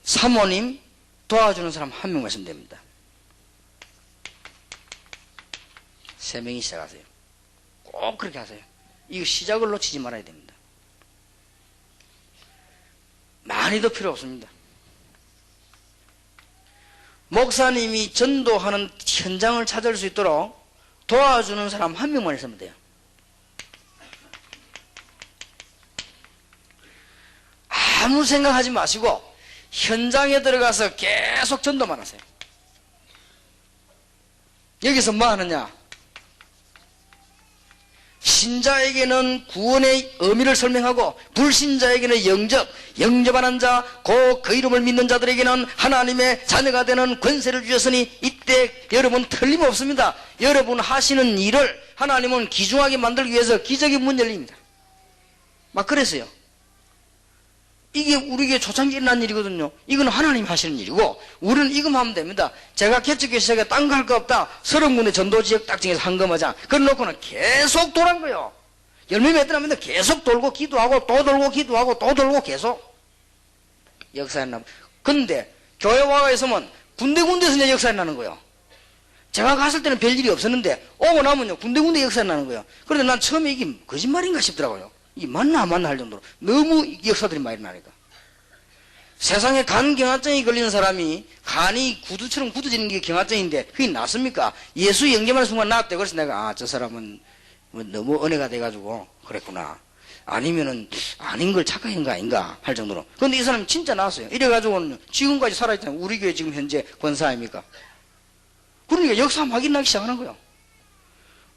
사모님 도와주는 사람 한 명 하시면 됩니다. 3명이 시작하세요. 꼭 그렇게 하세요. 이거 시작을 놓치지 말아야 됩니다. 많이도 필요 없습니다. 목사님이 전도하는 현장을 찾을 수 있도록 도와주는 사람 한 명만 있으면 돼요. 아무 생각하지 마시고 현장에 들어가서 계속 전도만 하세요. 여기서 뭐 하느냐? 신자에게는 구원의 의미를 설명하고, 불신자에게는 영접하는 자, 곧 그 이름을 믿는 자들에게는 하나님의 자녀가 되는 권세를 주셨으니, 이때 여러분 틀림없습니다. 여러분 하시는 일을 하나님은 귀중하게 만들기 위해서 기적의 문 열립니다. 막 그랬어요. 이게 우리에게 초창기 일어난 일이거든요. 이건 하나님 하시는 일이고, 우리는 이것만 하면 됩니다. 제가 개척교회 시작에 딴 거 할 거 없다. 30군데 전도지역 딱 정해서 한거마장 그래놓고는 계속 돌아간 거예요. 열매 맺더라 하면 계속 돌고 기도하고 또 돌고 기도하고 또 돌고 계속 역사에 나면. 근데 교회 와가 있으면 군데군데에서 이제 역사에 나는 거예요. 제가 갔을 때는 별일이 없었는데 오고 나면요 군데군데 역사에 나는 거예요. 그런데 난 처음에 이게 거짓말인가 싶더라고요. 이게 맞나 안 맞나 할 정도로 너무 역사들이 많이 나니까. 세상에 간 경화증이 걸리는 사람이 간이 구두처럼 굳어지는 게 경화증인데 그게 낫습니까? 예수 영접하는 순간 낫대. 그래서 내가 저 사람은 너무 은혜가 돼가지고 그랬구나, 아니면은 아닌 걸 착각한 거 아닌가 할 정도로. 그런데 이 사람이 진짜 나왔어요. 이래가지고는 지금까지 살아있잖아요. 우리 교회 지금 현재 권사 아닙니까? 그러니까 역사 확인하기 시작하는 거예요.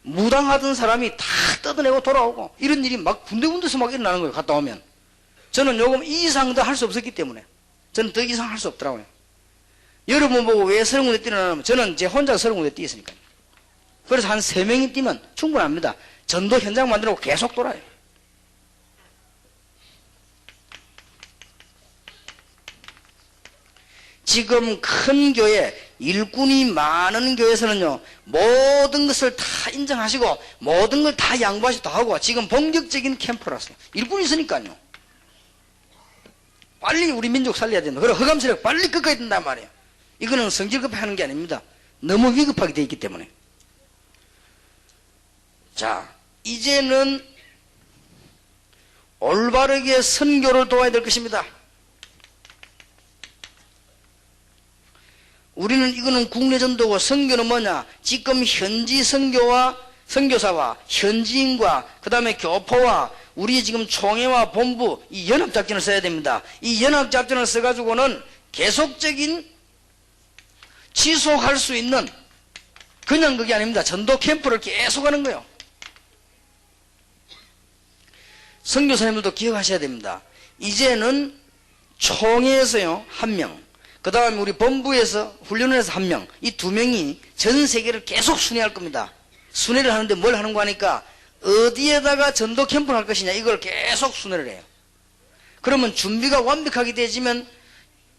무당하던 사람이 다 뜯어내고 돌아오고 이런 일이 막 군데군데서 막 일어나는 거예요. 갔다 오면. 저는 요금 이 이상도 할 수 없었기 때문에 저는 더 이상 할 수 없더라고요. 여러분 보고 왜 30군데 뛰어나면 저는 제 혼자 30군데 뛰었으니까요. 그래서 한 3명이 뛰면 충분합니다. 전도 현장 만들고 계속 돌아요. 지금 큰 교회 일꾼이 많은 교회에서는요, 모든 것을 다 인정하시고 모든 걸 다 양보하시고 다 하고 지금 본격적인 캠프라서요. 일꾼이 있으니까요. 빨리 우리 민족 살려야 된다. 그리고 허감 세력 빨리 꺾어야 된단 말이에요. 이거는 성질 급하는 게 아닙니다. 너무 위급하게 되어 있기 때문에. 자, 이제는 올바르게 선교를 도와야 될 것입니다. 우리는 이거는 국내 전도고, 선교는 뭐냐? 지금 현지 선교사와 현지인과 그 다음에 교포와 우리 지금 총회와 본부 이 연합작전을 써야 됩니다. 이 연합작전을 써가지고는 계속적인 지속할 수 있는, 그냥 그게 아닙니다. 전도 캠프를 계속하는 거예요. 선교사님들도 기억하셔야 됩니다. 이제는 총회에서요 1명, 그 다음에 우리 본부에서 훈련을 해서 1명, 이 2명이 전 세계를 계속 순회할 겁니다. 순회를 하는데 뭘 하는 거 하니까 어디에다가 전도 캠프를 할 것이냐, 이걸 계속 순회를 해요. 그러면 준비가 완벽하게 되지면,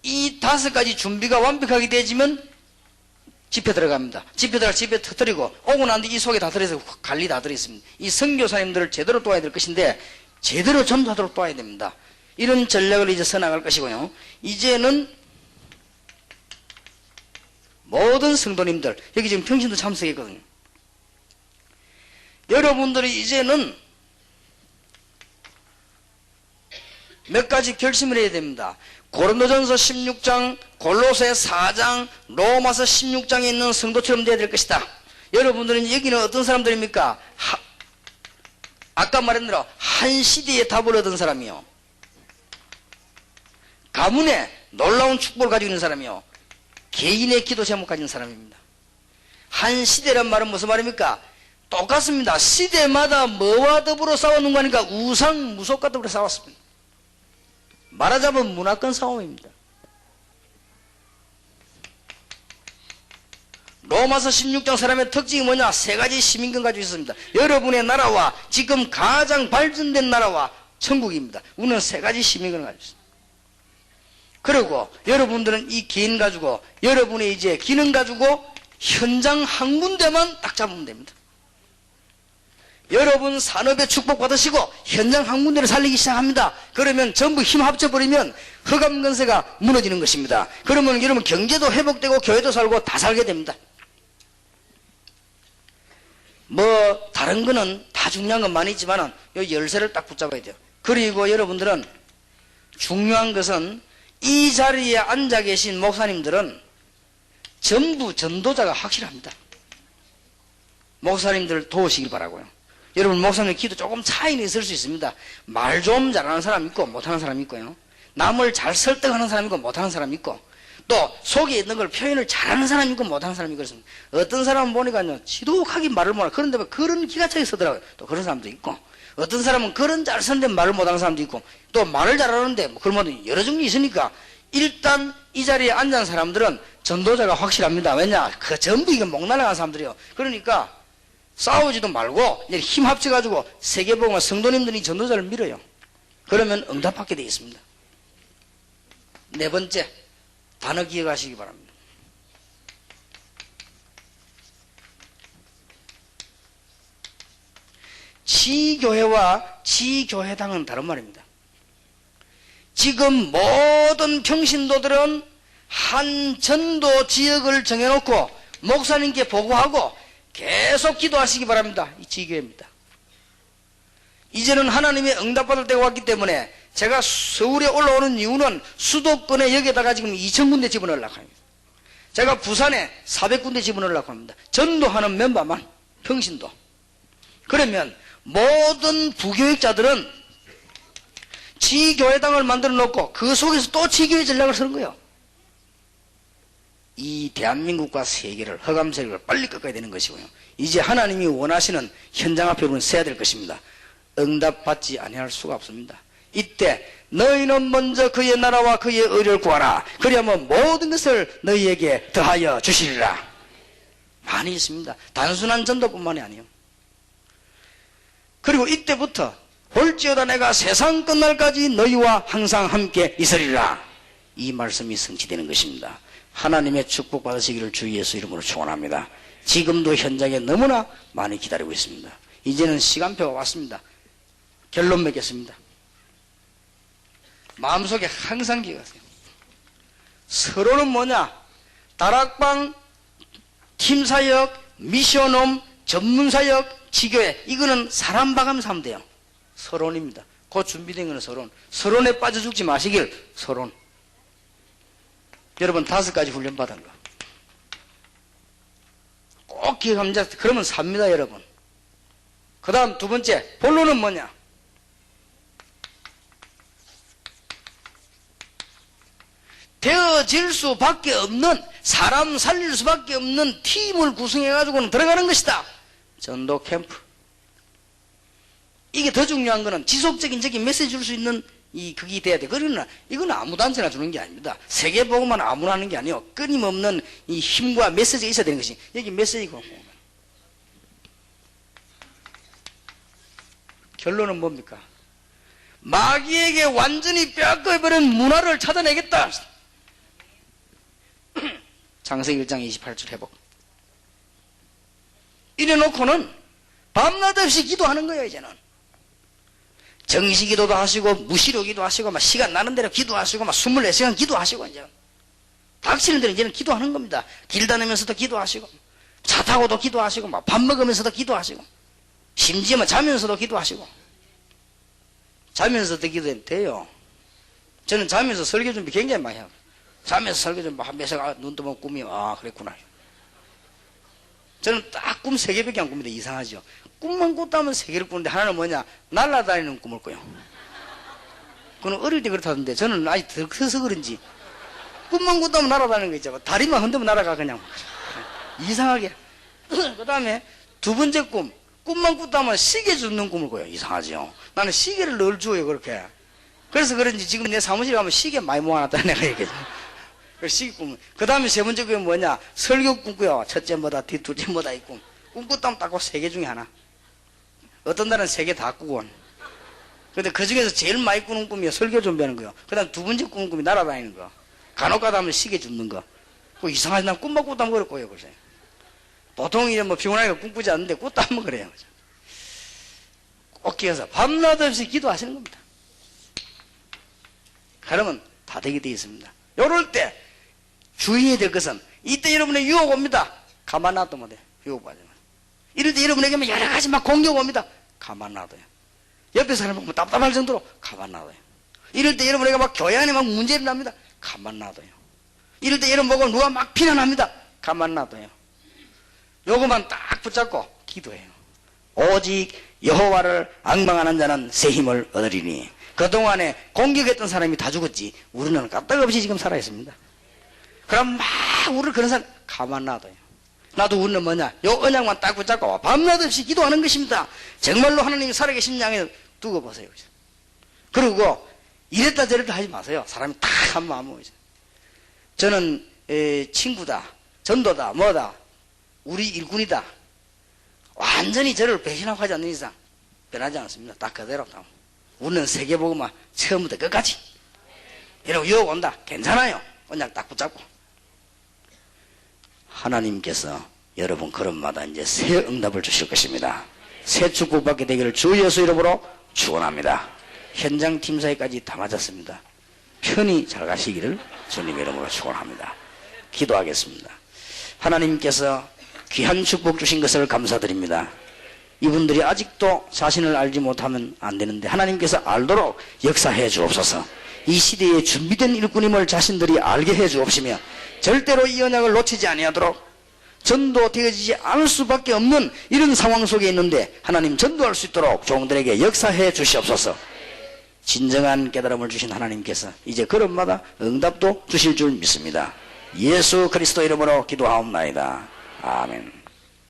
이 5가지 준비가 완벽하게 되지면 집회 들어갑니다. 집회 들어가 집회 터뜨리고 오고 난 뒤 이 속에 다 들어있어요. 관리 다 들어있습니다. 이 선교사님들을 제대로 도와야 될 것인데 제대로 전도하도록 도와야 됩니다. 이런 전략을 이제 써나갈 것이고요. 이제는 모든 성도님들, 여기 지금 평신도 참석했거든요. 여러분들이 이제는 몇 가지 결심을 해야 됩니다. 고린도전서 16장, 골로새 4장, 로마서 16장에 있는 성도처럼 되어야 될 것이다. 여러분들은 여기는 어떤 사람들입니까? 아까 말한 대로 한 시대에 답을 얻은 사람이요, 가문에 놀라운 축복을 가지고 있는 사람이요, 개인의 기도 제목 가진 사람입니다. 한 시대란 말은 무슨 말입니까? 똑같습니다. 시대마다 뭐와 더불어 싸웠는가 하니까 우상, 무속과 더불어 싸웠습니다. 말하자면 문화권 싸움입니다. 로마서 16장 사람의 특징이 뭐냐? 3가지 시민권 가지고 있습니다. 여러분의 나라와 지금 가장 발전된 나라와 천국입니다. 우리는 3가지 시민권을 가지고 있습니다. 그리고 여러분들은 이 개인 가지고, 여러분의 이제 기능 가지고 현장 한 군데만 딱 잡으면 됩니다. 여러분 산업에 축복받으시고 현장 한 군데를 살리기 시작합니다. 그러면 전부 힘 합쳐버리면 흑암건세가 무너지는 것입니다. 그러면 여러분 경제도 회복되고 교회도 살고 다 살게 됩니다. 뭐 다른 거는 다 중요한 건 많이 있지만 요 열쇠를 딱 붙잡아야 돼요. 그리고 여러분들은 중요한 것은 이 자리에 앉아 계신 목사님들은 전부 전도자가 확실합니다. 목사님들 도우시길 바라고요. 여러분 목사님 기도 조금 차이는 있을 수 있습니다. 말 좀 잘하는 사람 있고 못하는 사람 있고요, 남을 잘 설득하는 사람 있고 못하는 사람 있고, 또 속에 있는 걸 표현을 잘하는 사람 있고 못하는 사람이 그렇습니다. 어떤 사람은 보니까요 지독하게 말을 못하고, 그런데 그런 기가 차게 쓰더라고요. 또 그런 사람도 있고, 어떤 사람은 그런 잘 쓰는데 말을 못하는 사람도 있고, 또 말을 잘하는데 그런 여러 종류 있으니까 일단 이 자리에 앉은 사람들은 전도자가 확실합니다. 왜냐? 그 전부 이게 목 날아간 사람들이요. 그러니까 싸우지도 말고 힘 합쳐가지고 세계복음과 성도님들이 전도자를 밀어요. 그러면 응답받게 되어 있습니다. 4번째, 단어 기억하시기 바랍니다. 지교회와 지교회당은 다른 말입니다. 지금 모든 평신도들은 한 전도 지역을 정해놓고 목사님께 보고하고 계속 기도하시기 바랍니다. 이 지교회입니다. 이제는 하나님의 응답받을 때가 왔기 때문에 제가 서울에 올라오는 이유는 수도권에 여기다가 지금 2,000군데 집어넣으려고 합니다. 제가 부산에 400군데 집어넣으려고 합니다. 전도하는 멤버만, 평신도. 그러면 모든 부교육자들은 지교회당을 만들어 놓고 그 속에서 또 지교회 전략을 쓰는 거예요. 이 대한민국과 세계를, 흑암 세력을 빨리 꺾어야 되는 것이고요. 이제 하나님이 원하시는 현장 앞에 우리는 서야 될 것입니다. 응답받지 아니할 수가 없습니다. 이때 너희는 먼저 그의 나라와 그의 의를 구하라. 그리하면 모든 것을 너희에게 더하여 주시리라. 많이 있습니다. 단순한 전도뿐만이 아니에요. 그리고 이때부터 볼지어다 내가 세상 끝날까지 너희와 항상 함께 있으리라. 이 말씀이 성취되는 것입니다. 하나님의 축복 받으시기를 주 예수 이름으로 축원합니다. 지금도 현장에 너무나 많이 기다리고 있습니다. 이제는 시간표가 왔습니다. 결론 맺겠습니다. 마음속에 항상 기억하세요. 서로는 뭐냐? 다락방, 팀사역, 미션홈, 전문사역, 지교회, 이거는 사람 봐가면서 하면 돼요. 서론입니다. 그 준비된 거는 서론. 서론에 빠져 죽지 마시길. 서론. 여러분 5가지 훈련 받은 거 꼭 기억하면 그러면 삽니다. 여러분. 그 다음 2번째 본론은 뭐냐? 되어질 수밖에 없는, 사람 살릴 수밖에 없는 팀을 구성해가지고는 들어가는 것이다. 전도 캠프. 이게 더 중요한 거는 지속적인 적인 메시지 줄 수 있는 그게 돼야 돼. 그러나 이건 아무도 앉아나 주는 게 아닙니다. 세계복음만 아무나 하는 게 아니에요. 끊임없는 이 힘과 메시지가 있어야 되는 것이, 여기 메시지고. 결론은 뭡니까? 마귀에게 완전히 빼앗겨버린 문화를 찾아내겠다. 창세기 1장 28절 회복. 이래놓고는 밤낮 없이 기도하는 거예요. 이제는 정시기도도 하시고 무시로기도 하시고 막 시간 나는 대로 기도하시고 막 24시간 기도하시고, 이제 닥치는 대로 이제는 기도하는 겁니다. 길 다니면서도 기도하시고, 차 타고도 기도하시고, 막 밥 먹으면서도 기도하시고, 심지어 자면서도 기도하시고. 자면서도 기도해도 돼요. 저는 자면서 설교 준비 굉장히 많이 하고, 자면서 설교 준비 한 몇시간 눈 뜨면 꿈이, 아 그랬구나. 저는 딱 꿈 3개밖에 안 꿉니다. 이상하죠. 꿈만 꿨다면 3개를 꾸는데 하나는 뭐냐? 날아다니는 꿈을 꿔요. 그건 어릴 때 그렇다던데 저는 아직 더 커서 그런지 꿈만 꿨다면 날아다니는 거 있죠. 다리만 흔들면 날아가 그냥. 이상하게. 그 다음에 2번째 꿈. 꿈만 꿨다면 시계 줍는 꿈을 꿔요. 이상하죠. 나는 시계를 늘 주어요. 그렇게. 그래서 그런지 지금 내 사무실에 가면 시계 많이 모아놨다 내가 얘기하죠. 시계 꿈. 그 다음에 3번째 꿈이 뭐냐? 설교 꿈꾸요. 첫째보다 둘째보다 이 꿈. 꿈 꿨다면 딱 3개 중에 하나. 어떤 날은 3개 다 꾸고. 근데 그 중에서 제일 많이 꾸는 꿈이 설교 준비하는 거요. 그 다음 2번째 꾸는 꿈이 날아다니는 거. 간혹 가다 하면 시계 줍는 거. 그 이상하지. 난 꿈만 꿨다면 그럴 거예요. 글쎄. 보통 이제 피곤하니까 꿈꾸지 않는데 꿨다면 그래요. 꼭 기억해서 밤낮 없이 기도하시는 겁니다. 그러면 다 되게 되어 있습니다. 요럴 때 주의해야 될 것은, 이때 여러분의 유혹 옵니다. 가만 놔두면 돼. 유혹 받으면. 이럴 때 여러분에게 여러 가지 막 공격 옵니다. 가만 놔둬요. 옆에 사람 보면 답답할 정도로 가만 놔둬요. 이럴 때 여러분에게 막 교회 안에 막 문제를 납니다. 가만 놔둬요. 이럴 때 여러분 보고 누가 막 비난합니다. 가만 놔둬요. 요것만 딱 붙잡고 기도해요. 오직 여호와를 앙망하는 자는 새 힘을 얻으리니. 그동안에 공격했던 사람이 다 죽었지 우리는 까딱없이 지금 살아있습니다. 그럼 막 우리를 그런 사람 가만 놔둬요. 나도 우리는 뭐냐? 요 언약만 딱 붙잡고 밤낮 없이 기도하는 것입니다. 정말로 하나님이 살아계신 양에 두고 보세요. 그리고 이랬다 저랬다 하지 마세요. 사람이 딱 한 마음으로. 저는 친구다, 전도다, 뭐다, 우리 일꾼이다, 완전히 저를 배신하고 하지 않는 이상 변하지 않습니다. 딱 그대로. 우리는 세계복음만 처음부터 끝까지. 이러고 유혹 온다. 괜찮아요. 언약 딱 붙잡고. 하나님께서 여러분 걸음마다 이제 새 응답을 주실 것입니다. 새 축복받게 되기를 주 예수 이름으로 축원합니다. 현장 팀사회까지 다 맞았습니다. 편히 잘 가시기를 주님 이름으로 축원합니다. 기도하겠습니다. 하나님께서 귀한 축복 주신 것을 감사드립니다. 이분들이 아직도 자신을 알지 못하면 안 되는데 하나님께서 알도록 역사해 주옵소서. 이 시대에 준비된 일꾼임을 자신들이 알게 해 주옵시며 절대로 이 언약을 놓치지 아니하도록 전도되어지지 않을 수밖에 없는 이런 상황 속에 있는데 하나님 전도할 수 있도록 종들에게 역사해 주시옵소서. 진정한 깨달음을 주신 하나님께서 이제 걸음마다 응답도 주실 줄 믿습니다. 예수 그리스도 이름으로 기도하옵나이다. 아멘.